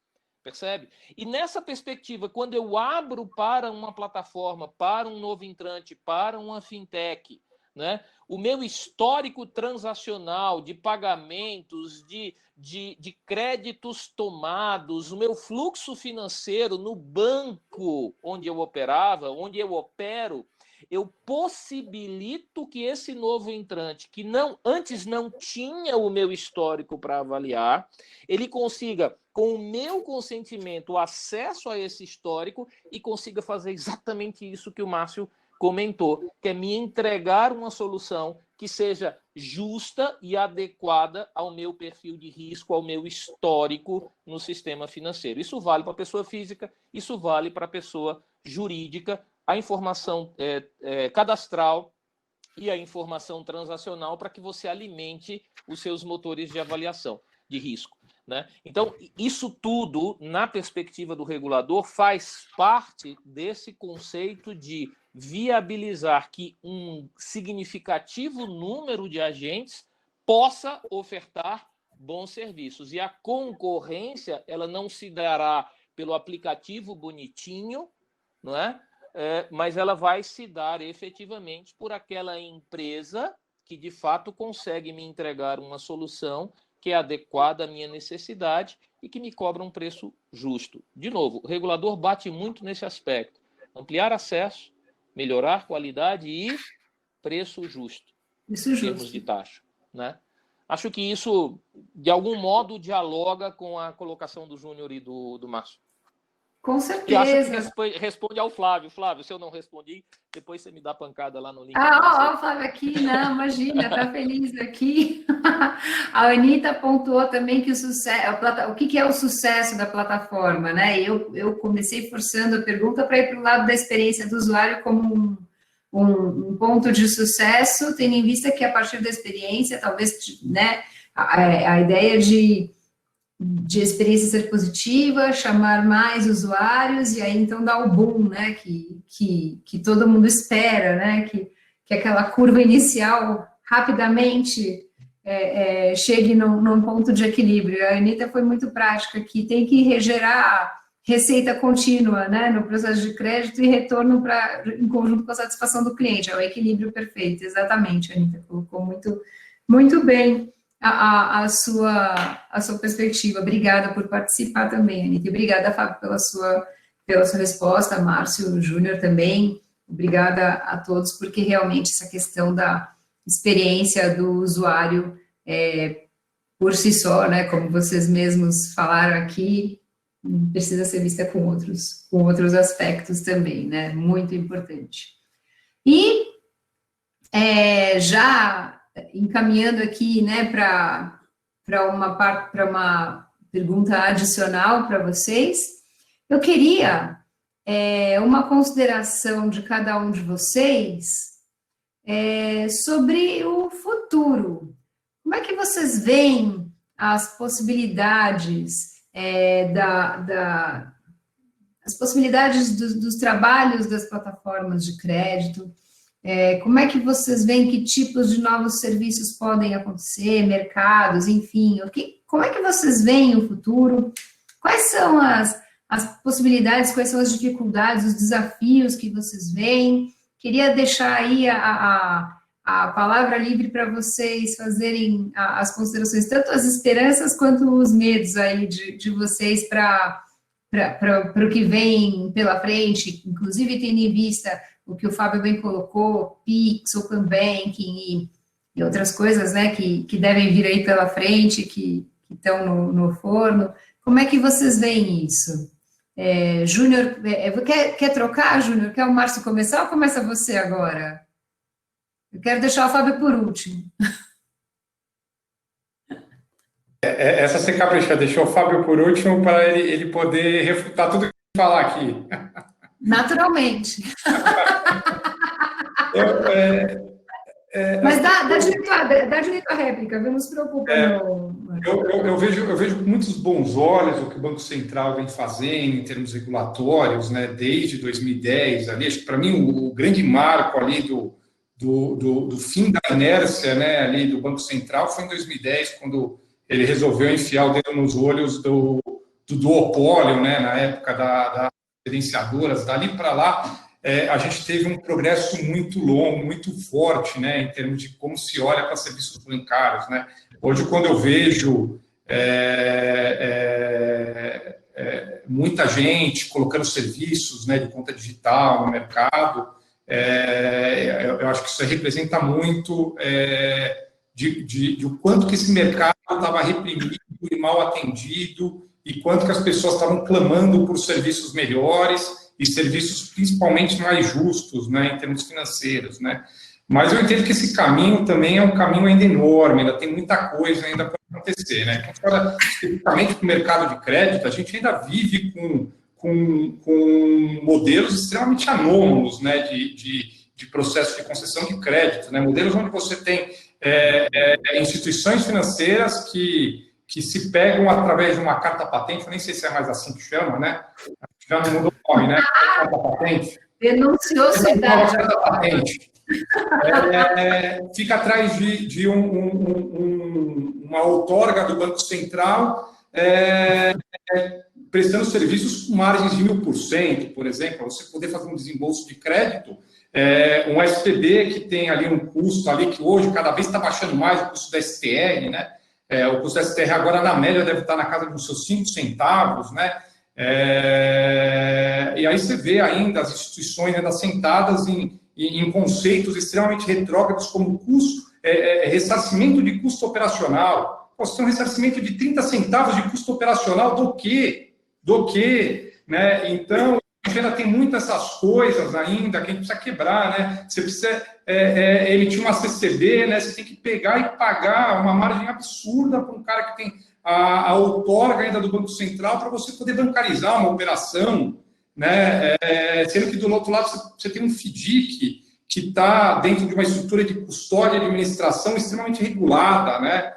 Percebe? E nessa perspectiva, quando eu abro para uma plataforma, para um novo entrante, para uma fintech, né, o meu histórico transacional de pagamentos, de créditos tomados, o meu fluxo financeiro no banco onde eu operava, onde eu opero, eu possibilito que esse novo entrante, que antes não tinha o meu histórico para avaliar, ele consiga, com o meu consentimento, o acesso a esse histórico e consiga fazer exatamente isso que o Márcio comentou, que é me entregar uma solução que seja justa e adequada ao meu perfil de risco, ao meu histórico no sistema financeiro. Isso vale para a pessoa física, isso vale para a pessoa jurídica, a informação cadastral e a informação transacional para que você alimente os seus motores de avaliação de risco, né? Então, isso tudo, na perspectiva do regulador, faz parte desse conceito de viabilizar que um significativo número de agentes possa ofertar bons serviços. E a concorrência, ela não se dará pelo aplicativo bonitinho, não é? Mas ela vai se dar efetivamente por aquela empresa que, de fato, consegue me entregar uma solução que é adequada à minha necessidade e que me cobra um preço justo. De novo, o regulador bate muito nesse aspecto. Ampliar acesso, melhorar qualidade e preço justo, em termos de taxa, né? Acho que isso, de algum modo, dialoga com a colocação do Júnior e do Márcio. Com certeza. E acho que responde ao Flávio. Flávio, se eu não respondi, depois você me dá pancada lá no link. O Flávio aqui, não, imagina, tá feliz aqui. A Anitta pontuou também que o que é o sucesso da plataforma, né? Eu comecei forçando a pergunta para ir para o lado da experiência do usuário como um ponto de sucesso, tendo em vista que a partir da experiência, talvez, né, a ideia de experiência ser positiva, chamar mais usuários e aí então dar o boom, né, que todo mundo espera, né, que aquela curva inicial rapidamente chegue num ponto de equilíbrio. A Anitta foi muito prática aqui, tem que gerar receita contínua, né, no processo de crédito e retorno em conjunto com a satisfação do cliente, é o equilíbrio perfeito, exatamente, a Anitta colocou muito, muito bem a sua perspectiva. Obrigada por participar também, Anitta. Obrigada, Fábio, pela sua resposta, Márcio, Júnior também. Obrigada a todos, porque realmente essa questão da experiência do usuário por si só, né, como vocês mesmos falaram aqui, precisa ser vista com outros aspectos também, né, muito importante. E já encaminhando aqui, né, para uma pergunta adicional para vocês, eu queria uma consideração de cada um de vocês sobre o futuro. Como é que vocês veem as possibilidades as possibilidades dos trabalhos das plataformas de crédito, como é que vocês veem que tipos de novos serviços podem acontecer, mercados, enfim, como é que vocês veem o futuro? Quais são as possibilidades, quais são as dificuldades, os desafios que vocês veem? Queria deixar aí a palavra livre para vocês fazerem as considerações, tanto as esperanças quanto os medos aí de vocês para o que vem pela frente, inclusive tendo em vista o que o Fábio bem colocou, Pix, Open Banking e outras coisas, né, que devem vir aí pela frente, que estão no forno. Como é que vocês veem isso? Júnior, quer trocar, Júnior? Quer o Márcio começar ou começa você agora? Eu quero deixar o Fábio por último. Essa você capricha, deixou o Fábio por último para ele poder refutar tudo que eu falar aqui. Naturalmente. Mas dá direito à réplica, não se preocupa. Eu vejo com muitos bons olhos o que o Banco Central vem fazendo em termos regulatórios, né, desde 2010. Ali, acho que para mim o grande marco ali do fim da inércia, né, ali do Banco Central foi em 2010, quando ele resolveu enfiar o dedo nos olhos do duopólio, né, na época das credenciadoras. Dali para lá, a gente teve um progresso muito longo, muito forte, né, em termos de como se olha para serviços bancários, né. Hoje, quando eu vejo muita gente colocando serviços, né, de conta digital no mercado, eu acho que isso representa muito de o quanto que esse mercado estava reprimido e mal atendido, e quanto que as pessoas estavam clamando por serviços melhores e serviços principalmente mais justos, né, em termos financeiros, né. Mas eu entendo que esse caminho também é um caminho ainda enorme, ainda tem muita coisa ainda para acontecer, né. Quando fala especificamente para o mercado de crédito, a gente ainda vive com modelos extremamente anômalos, né, de processo de concessão de crédito, né, modelos onde você tem instituições financeiras que se pegam através de uma carta patente, eu nem sei se é mais assim que chama, né? Já não mudou o nome, né? Carta patente. Denunciou sua idade. Carta patente. Fica atrás de uma outorga do Banco Central prestando serviços com margens de 1000%, por exemplo, para você poder fazer um desembolso de crédito. Um SPB que tem ali um custo ali que hoje cada vez está baixando mais o custo da STR, né? O custo da STR agora na média deve estar na casa dos seus 5 centavos, né? E aí você vê ainda as instituições ainda sentadas em conceitos extremamente retrógrados como custo, ressarcimento de custo operacional. Você tem um ressarcimento de 30 centavos de custo operacional do quê? Né? Então, a gente ainda tem muitas essas coisas ainda que a gente precisa quebrar, né? Você precisa emitir uma CCB, né? Você tem que pegar e pagar uma margem absurda para um cara que tem a outorga ainda do Banco Central para você poder bancarizar uma operação, né? Sendo que do outro lado você tem um FDIC que está dentro de uma estrutura de custódia e administração extremamente regulada, né?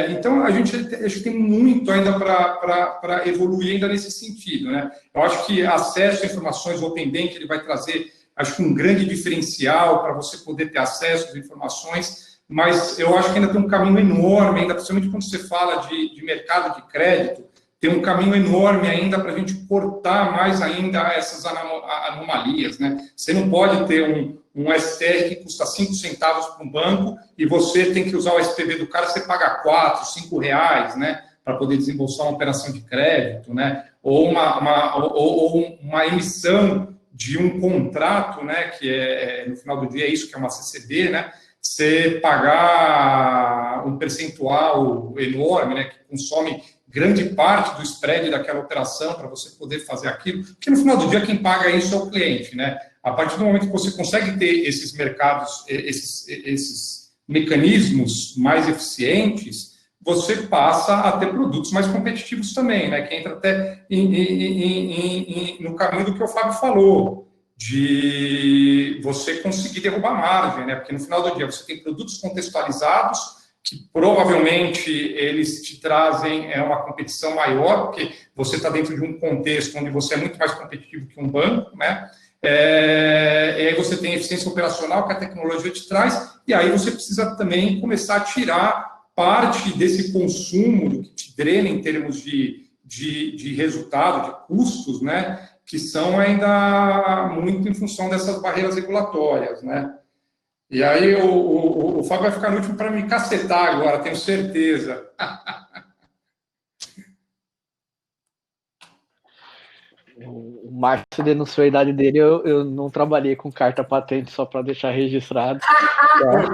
Então, a gente tem muito ainda para evoluir ainda nesse sentido, né? Eu acho que acesso a informações, o Open Bank, ele vai trazer, acho que um grande diferencial para você poder ter acesso às informações, mas eu acho que ainda tem um caminho enorme, ainda, principalmente quando você fala de mercado de crédito, tem um caminho enorme ainda para a gente cortar mais ainda essas anomalias, né? Você não pode ter um STR que custa 5 centavos para um banco e você tem que usar o SPV do cara, você paga 4, 5 reais, né? Para poder desembolsar uma operação de crédito, né? Ou uma emissão de um contrato, né? Que no final do dia é isso, que é uma CCB, né? Você pagar um percentual enorme, né? Que consome grande parte do spread daquela operação para você poder fazer aquilo, porque no final do dia quem paga isso é o cliente, né? A partir do momento que você consegue ter esses mercados, esses mecanismos mais eficientes, você passa a ter produtos mais competitivos também, né? Que entra até no caminho do que o Fábio falou, de você conseguir derrubar margem, né? Porque no final do dia você tem produtos contextualizados que provavelmente eles te trazem uma competição maior, porque você está dentro de um contexto onde você é muito mais competitivo que um banco, né? E aí você tem eficiência operacional que a tecnologia te traz, e aí você precisa também começar a tirar parte desse consumo que te drena em termos de resultado, de custos, né? Que são ainda muito em função dessas barreiras regulatórias, né? E aí o Fábio vai ficar no último para me cacetar agora, tenho certeza. O Márcio denunciou a idade dele, eu não trabalhei com carta patente, só para deixar registrado.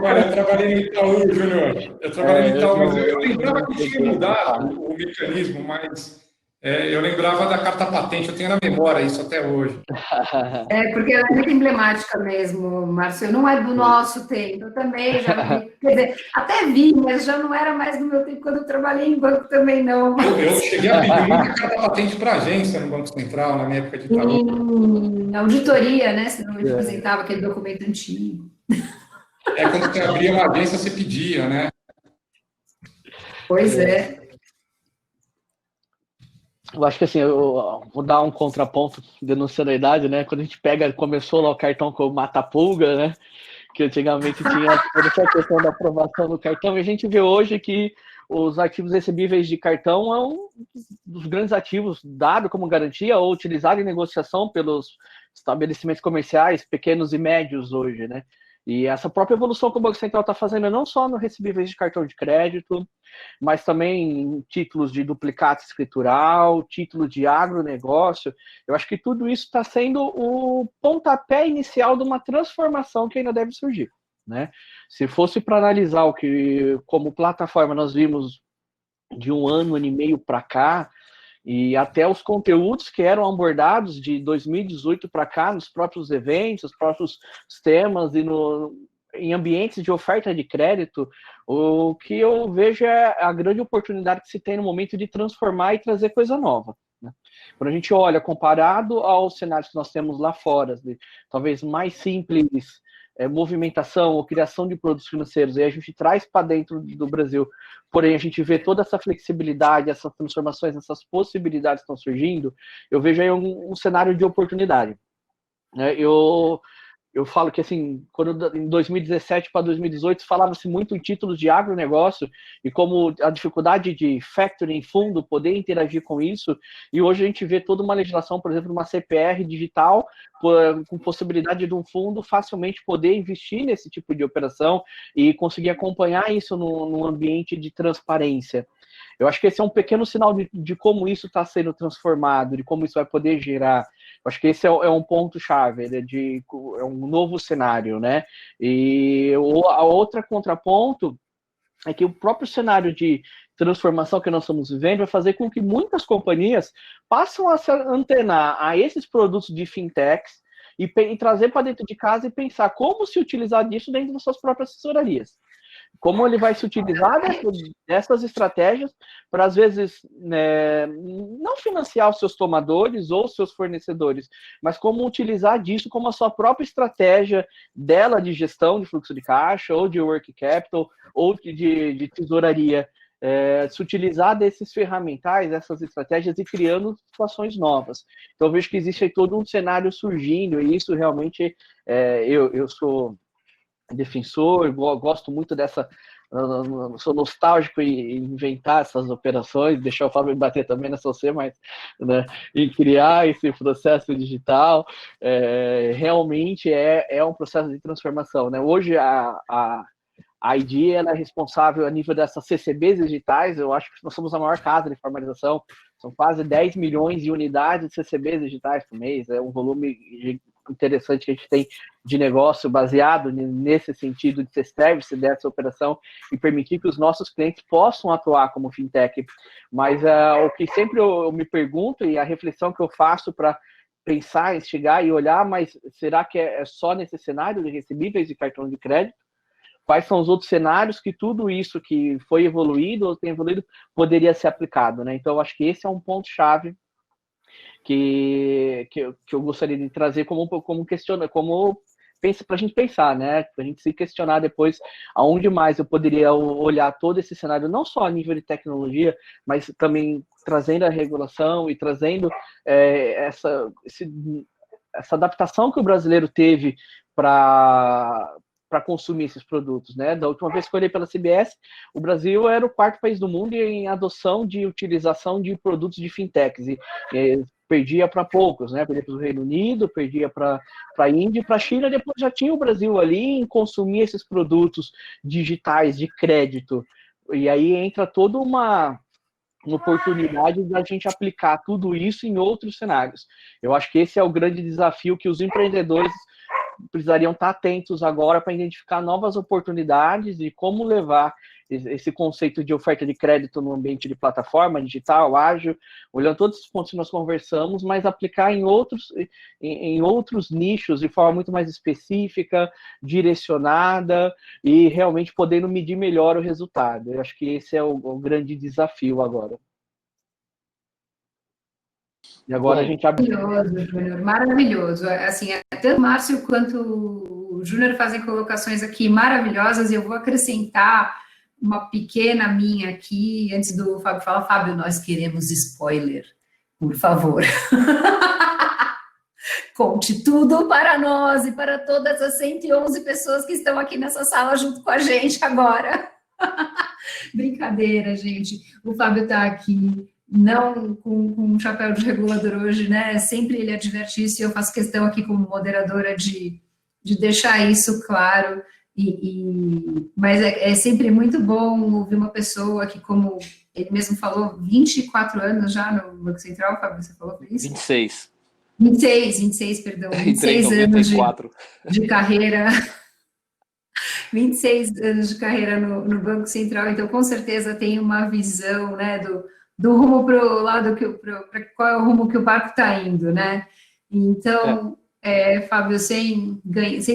Olha, eu trabalhei no Itaú, Júnior. Eu trabalhei no Itaú, mas eu lembrava que tinha mudado o mecanismo, mas eu lembrava da carta patente, eu tenho na memória isso até hoje. Porque ela é muito emblemática mesmo, Márcio. Não é do nosso tempo, eu também já vi. Quer dizer, até vi, mas já não era mais do meu tempo quando eu trabalhei em banco também, não. Eu cheguei a pedir muita carta patente para agência no Banco Central, na minha época de Itaú. Em auditoria, né? Você não apresentava aquele documento antigo. Quando você abria uma agência, você pedia, né? Pois é. Eu acho que assim, eu vou dar um contraponto denunciando a idade, né? Quando a gente começou lá o cartão com o mata-pulga, né? Que antigamente tinha toda essa questão da aprovação do cartão, e a gente vê hoje que os ativos recebíveis de cartão é um dos grandes ativos dado como garantia ou utilizado em negociação pelos estabelecimentos comerciais, pequenos e médios hoje, né? E essa própria evolução que o Banco Central está fazendo não só no recebíveis de cartão de crédito, mas também em títulos de duplicata escritural, título de agronegócio. Eu acho que tudo isso está sendo o pontapé inicial de uma transformação que ainda deve surgir, né? Se fosse para analisar o que, como plataforma, nós vimos de um ano e meio para cá, e até os conteúdos que eram abordados de 2018 para cá, nos próprios eventos, nos próprios temas e em ambientes de oferta de crédito, o que eu vejo é a grande oportunidade que se tem no momento de transformar e trazer coisa nova, né? Quando a gente olha, comparado aos cenários que nós temos lá fora, talvez mais simples, movimentação ou criação de produtos financeiros, e a gente traz para dentro do Brasil, porém a gente vê toda essa flexibilidade, essas transformações, essas possibilidades que estão surgindo, eu vejo aí um cenário de oportunidade, né? Eu falo que, assim, quando em 2017 para 2018 falava-se muito em títulos de agronegócio e como a dificuldade de factoring, fundo, poder interagir com isso, e hoje a gente vê toda uma legislação, por exemplo, uma CPR digital, com possibilidade de um fundo facilmente poder investir nesse tipo de operação e conseguir acompanhar isso no ambiente de transparência. Eu acho que esse é um pequeno sinal de como isso está sendo transformado, de como isso vai poder gerar. Eu acho que esse é um ponto-chave, é um novo cenário, né? E a outra contraponto é que o próprio cenário de transformação que nós estamos vivendo vai fazer com que muitas companhias passem a se antenar a esses produtos de fintechs e trazer para dentro de casa e pensar como se utilizar disso dentro das suas próprias assessorias. Como ele vai se utilizar dessas estratégias para, às vezes, né, não financiar os seus tomadores ou seus fornecedores, mas como utilizar disso como a sua própria estratégia dela de gestão de fluxo de caixa, ou de working capital, ou de tesouraria. Se utilizar desses ferramentais, dessas estratégias e criando situações novas. Então, eu vejo que existe aí todo um cenário surgindo, e isso realmente, eu sou defensor, gosto muito dessa, sou nostálgico em inventar essas operações, deixar o Fábio bater também nessa C, mas, né, em criar esse processo digital, realmente é um processo de transformação, né? Hoje a ID ela é responsável a nível dessas CCBs digitais, eu acho que nós somos a maior casa de formalização, são quase 10 milhões de unidades de CCBs digitais por mês, é um volume interessante que a gente tem de negócio baseado nesse sentido de ser service dessa operação e permitir que os nossos clientes possam atuar como fintech. Mas o que sempre eu me pergunto e a reflexão que eu faço para pensar, instigar e olhar, mas será que é só nesse cenário de recebíveis de cartão de crédito? Quais são os outros cenários que tudo isso que foi evoluído ou tem evoluído poderia ser aplicado, né? Então, eu acho que esse é um ponto-chave que eu gostaria de trazer como para a gente pensar, né? Para a gente se questionar depois aonde mais eu poderia olhar todo esse cenário, não só a nível de tecnologia, mas também trazendo a regulação e trazendo essa adaptação que o brasileiro teve para consumir esses produtos, né? Da última vez que eu olhei pela CBS, o Brasil era o quarto país do mundo em adoção de utilização de produtos de fintechs, e perdia para poucos, né? Perdia para o Reino Unido, perdia para a Índia, para a China, depois já tinha o Brasil ali em consumir esses produtos digitais de crédito, e aí entra toda uma oportunidade da gente aplicar tudo isso em outros cenários. Eu acho que esse é o grande desafio que os empreendedores precisariam estar atentos agora para identificar novas oportunidades e como levar esse conceito de oferta de crédito no ambiente de plataforma digital, ágil, olhando todos os pontos que nós conversamos, mas aplicar em outros nichos de forma muito mais específica, direcionada e realmente podendo medir melhor o resultado. Eu acho que esse é o grande desafio agora. E agora a gente abre... Maravilhoso, Júnior, maravilhoso. Assim, tanto o Márcio quanto o Júnior fazem colocações aqui maravilhosas, e eu vou acrescentar uma pequena minha aqui, antes do Fábio falar. Fábio, nós queremos spoiler, por favor. Conte tudo para nós e para todas as 111 pessoas que estão aqui nessa sala junto com a gente agora. Brincadeira, gente. O Fábio está aqui, não com um chapéu de regulador hoje, né? Sempre ele adverte isso, e eu faço questão aqui como moderadora de deixar isso claro. Mas é sempre muito bom ouvir uma pessoa que, como ele mesmo falou, 24 anos já no Banco Central, Fábio, você falou isso? 26, perdão. 26 anos de carreira. 26 anos de carreira no Banco Central, então com certeza tem uma visão, né, do rumo para o lado, para qual é o rumo que o barco está indo, né? Então, Fábio, sem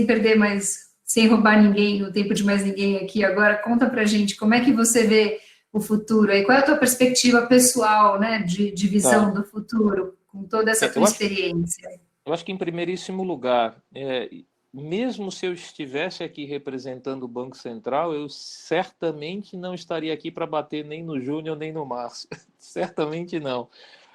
perder mais, sem roubar ninguém, o tempo de mais ninguém aqui, agora conta para a gente como é que você vê o futuro, e qual é a tua perspectiva pessoal, né, de visão do futuro, com toda essa tua experiência. Eu acho que, em primeiríssimo lugar, mesmo se eu estivesse aqui representando o Banco Central, eu certamente não estaria aqui para bater nem no Júnior nem no Márcio. Certamente não.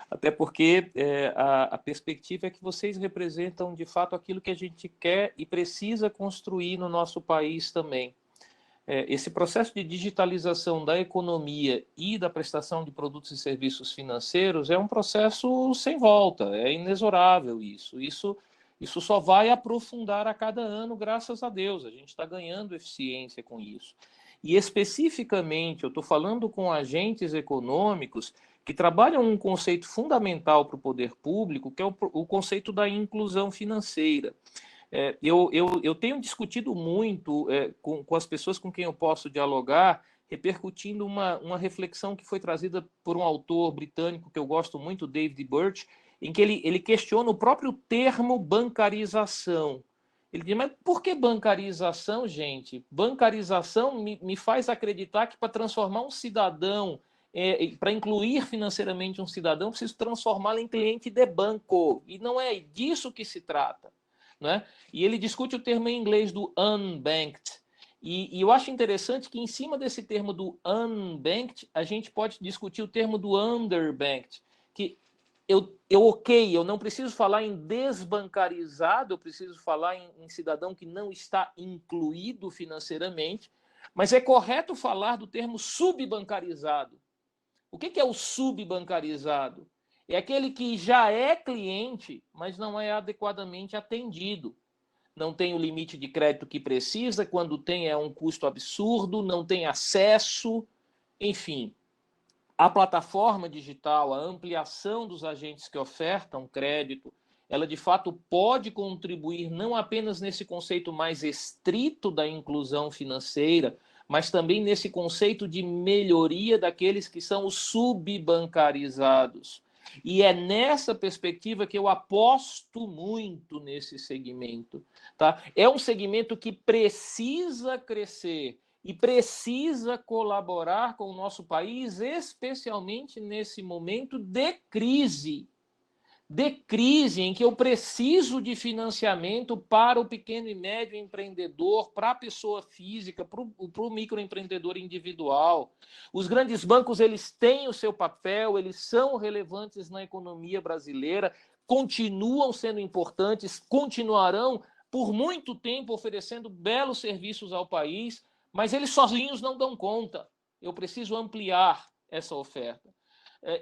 Até porque a perspectiva é que vocês representam, de fato, aquilo que a gente quer e precisa construir no nosso país também. Esse processo de digitalização da economia e da prestação de produtos e serviços financeiros é um processo sem volta, é inexorável isso. Isso só vai aprofundar a cada ano, graças a Deus. A gente está ganhando eficiência com isso. E, especificamente, eu estou falando com agentes econômicos que trabalham um conceito fundamental para o poder público, que é o conceito da inclusão financeira. Eu tenho discutido muito com as pessoas com quem eu posso dialogar, repercutindo uma reflexão que foi trazida por um autor britânico que eu gosto muito, David Birch, em que ele questiona o próprio termo bancarização. Ele diz, mas por que bancarização, gente? Bancarização me faz acreditar que para transformar um cidadão, para incluir financeiramente um cidadão, eu preciso transformá-lo em cliente de banco. E não é disso que se trata. Né? E ele discute o termo em inglês do unbanked. E eu acho interessante que, em cima desse termo do unbanked, a gente pode discutir o termo do underbanked, que eu não preciso falar em desbancarizado, eu preciso falar em cidadão que não está incluído financeiramente, mas é correto falar do termo subbancarizado. O que é o subbancarizado? É aquele que já é cliente, mas não é adequadamente atendido. Não tem o limite de crédito que precisa, quando tem é um custo absurdo, não tem acesso, enfim. A plataforma digital, a ampliação dos agentes que ofertam crédito, ela de fato pode contribuir não apenas nesse conceito mais estrito da inclusão financeira, mas também nesse conceito de melhoria daqueles que são os subbancarizados. E é nessa perspectiva que eu aposto muito nesse segmento. Tá? É um segmento que precisa crescer e precisa colaborar com o nosso país, especialmente nesse momento de crise. de crise em que eu preciso de financiamento para o pequeno e médio empreendedor, para a pessoa física, para o microempreendedor individual. Os grandes bancos, eles têm o seu papel, eles são relevantes na economia brasileira, continuam sendo importantes, continuarão por muito tempo oferecendo belos serviços ao país, mas eles sozinhos não dão conta. Eu preciso ampliar essa oferta.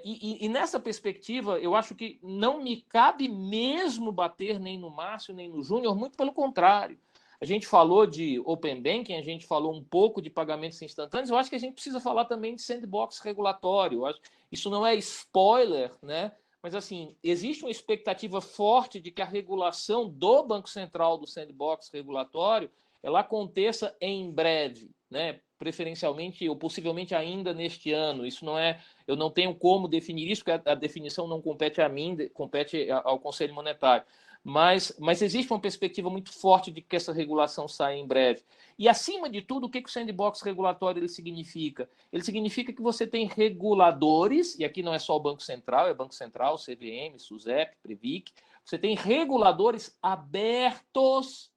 E nessa perspectiva, eu acho que não me cabe mesmo bater nem no Márcio, nem no Júnior, muito pelo contrário. A gente falou de Open Banking, a gente falou um pouco de pagamentos instantâneos, eu acho que a gente precisa falar também de sandbox regulatório. Eu acho, isso não é spoiler, né? Mas, assim, existe uma expectativa forte de que a regulação do Banco Central, do sandbox regulatório, ela aconteça em breve, né? Preferencialmente ou possivelmente ainda neste ano. Isso não é, eu não tenho como definir isso, porque a definição não compete a mim, compete ao Conselho Monetário. Mas existe uma perspectiva muito forte de que essa regulação saia em breve. E, acima de tudo, o que o sandbox regulatório ele significa? Ele significa que você tem reguladores, e aqui não é só o Banco Central, é Banco Central, CVM, SUSEP, Previc, você tem reguladores abertos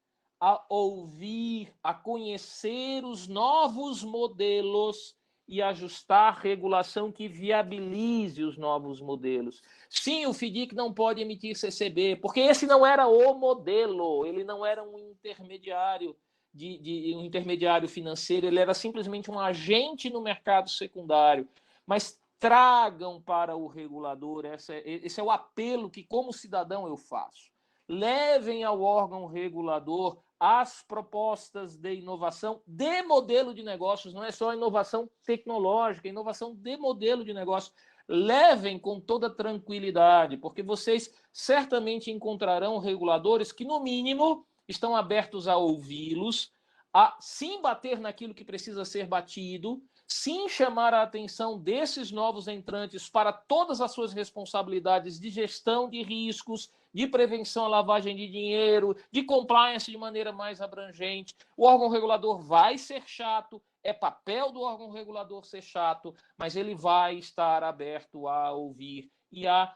a ouvir, a conhecer os novos modelos e ajustar a regulação que viabilize os novos modelos. Sim, o FDIC não pode emitir CCB, porque esse não era o modelo, ele não era um intermediário um intermediário financeiro, ele era simplesmente um agente no mercado secundário. Mas tragam para o regulador, esse é o apelo que, como cidadão, eu faço. Levem ao órgão regulador as propostas de inovação de modelo de negócios, não é só inovação tecnológica, inovação de modelo de negócio. Levem com toda tranquilidade, porque vocês certamente encontrarão reguladores que, no mínimo, estão abertos a ouvi-los, a sim bater naquilo que precisa ser batido, sim chamar a atenção desses novos entrantes para todas as suas responsabilidades de gestão de riscos, de prevenção à lavagem de dinheiro, de compliance de maneira mais abrangente. O órgão regulador vai ser chato, é papel do órgão regulador ser chato, mas ele vai estar aberto a ouvir e a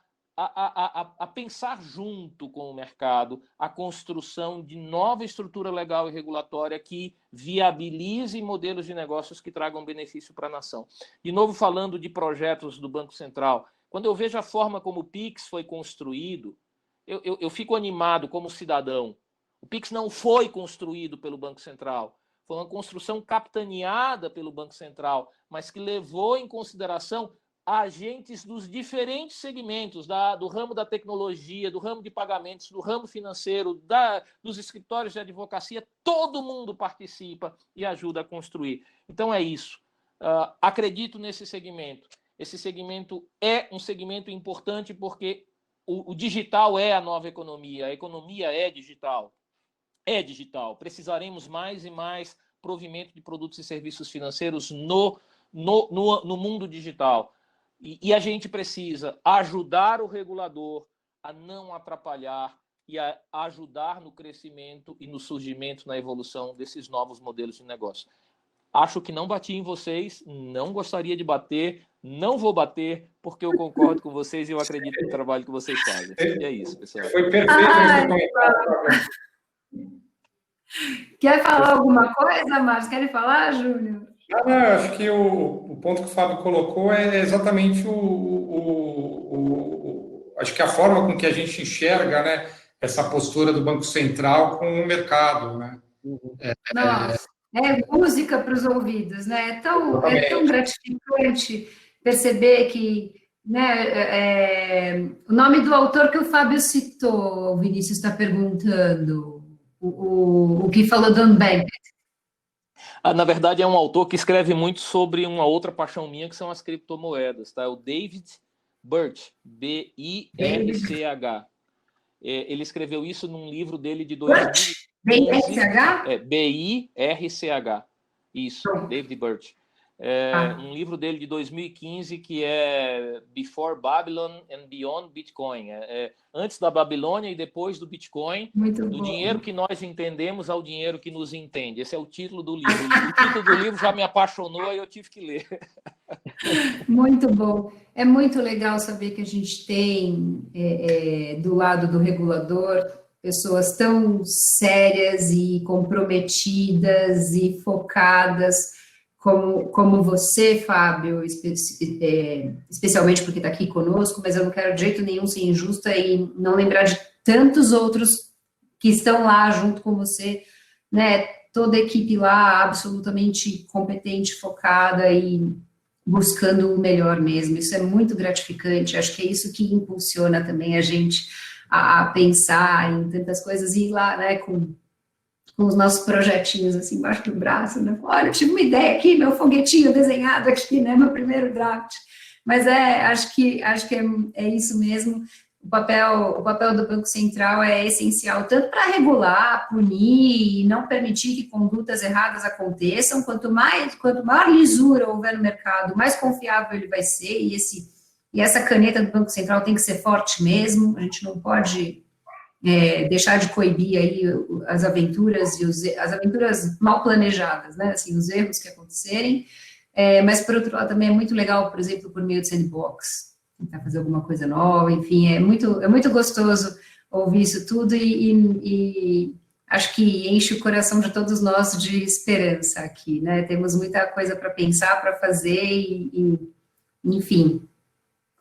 pensar junto com o mercado a construção de nova estrutura legal e regulatória que viabilize modelos de negócios que tragam benefício para a nação. De novo, falando de projetos do Banco Central, quando eu vejo a forma como o PIX foi construído, eu fico animado como cidadão. O PIX não foi construído pelo Banco Central, foi uma construção capitaneada pelo Banco Central, mas que levou em consideração agentes dos diferentes segmentos, do ramo da tecnologia, do ramo de pagamentos, do ramo financeiro, dos escritórios de advocacia, todo mundo participa e ajuda a construir. Então é isso. Acredito nesse segmento. Esse segmento é um segmento importante porque o digital é a nova economia, a economia é digital. É digital. Precisaremos mais e mais provimento de produtos e serviços financeiros no mundo digital. E a gente precisa ajudar o regulador a não atrapalhar e a ajudar no crescimento e no surgimento, na evolução desses novos modelos de negócio. Acho que não bati em vocês, não gostaria de bater, não vou bater, porque eu concordo com vocês e eu acredito no trabalho que vocês fazem. E é isso, pessoal. Foi perfeito esse comentário. Quer falar alguma coisa, Márcio? Querem falar, Júnior? Não, eu acho que o ponto que o Fábio colocou é exatamente acho que a forma com que a gente enxerga, né, essa postura do Banco Central com o mercado, né? Nossa, é música para os ouvidos, né? É tão gratificante perceber que, né, o nome do autor que o Fábio citou, o Vinícius está perguntando, o que falou do Unbanked. Na verdade, é um autor que escreve muito sobre uma outra paixão minha, que são as criptomoedas, tá? O David Birch, B-I-R-C-H. Ele escreveu isso num livro dele de 2015. B-I-R-C-H? B-I-R-C-H. Isso, David Birch. Um livro dele de 2015 que é Before Babylon and Beyond Bitcoin. Antes da Babilônia e depois do Bitcoin, do dinheiro que nós entendemos ao dinheiro que nos entende. Esse é o título do livro. O título do livro já me apaixonou e eu tive que ler. Muito bom. É muito legal saber que a gente tem do lado do regulador pessoas tão sérias e comprometidas e focadas como você, Fábio, especialmente porque está aqui conosco, mas eu não quero de jeito nenhum ser injusta e não lembrar de tantos outros que estão lá junto com você, né? Toda a equipe lá absolutamente competente, focada e buscando o melhor mesmo. Isso é muito gratificante, acho que é isso que impulsiona também a gente a pensar em tantas coisas e ir lá, né, com os nossos projetinhos assim embaixo do braço, né? Olha, eu tive uma ideia aqui, meu foguetinho desenhado aqui, né, meu primeiro draft. Mas acho que é isso mesmo. O papel do Banco Central é essencial tanto para regular, punir e não permitir que condutas erradas aconteçam. Quanto maior lisura houver no mercado, mais confiável ele vai ser, e essa caneta do Banco Central tem que ser forte mesmo. A gente não pode deixar de coibir aí as aventuras as aventuras mal planejadas, né? Assim, os erros que acontecerem. Mas, por outro lado, também é muito legal, por exemplo, por meio de sandbox, tentar fazer alguma coisa nova, enfim, é muito gostoso ouvir isso tudo e acho que enche o coração de todos nós de esperança aqui, né? Temos muita coisa para pensar, para fazer enfim,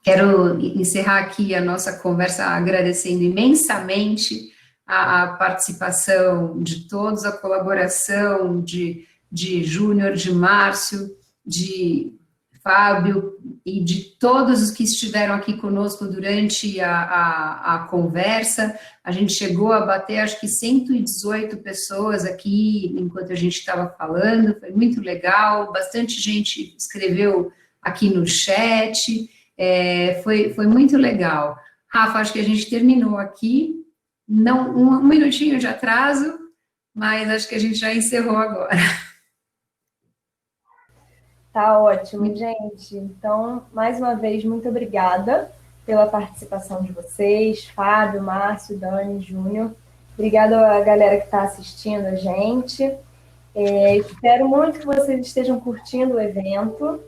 quero encerrar aqui a nossa conversa agradecendo imensamente a participação de todos, a colaboração de Júnior, de Márcio, de Fábio e de todos os que estiveram aqui conosco durante a conversa. A gente chegou a bater, acho que 118 pessoas aqui enquanto a gente estava falando, foi muito legal, bastante gente escreveu aqui no chat, foi muito legal. Rafa, acho que a gente terminou aqui, não, um minutinho de atraso, mas acho que a gente já encerrou agora. Tá ótimo, gente. Então, mais uma vez, muito obrigada pela participação de vocês, Fábio, Márcio, Dani, Júnior. Obrigada à galera que está assistindo a gente. Espero muito que vocês estejam curtindo o evento.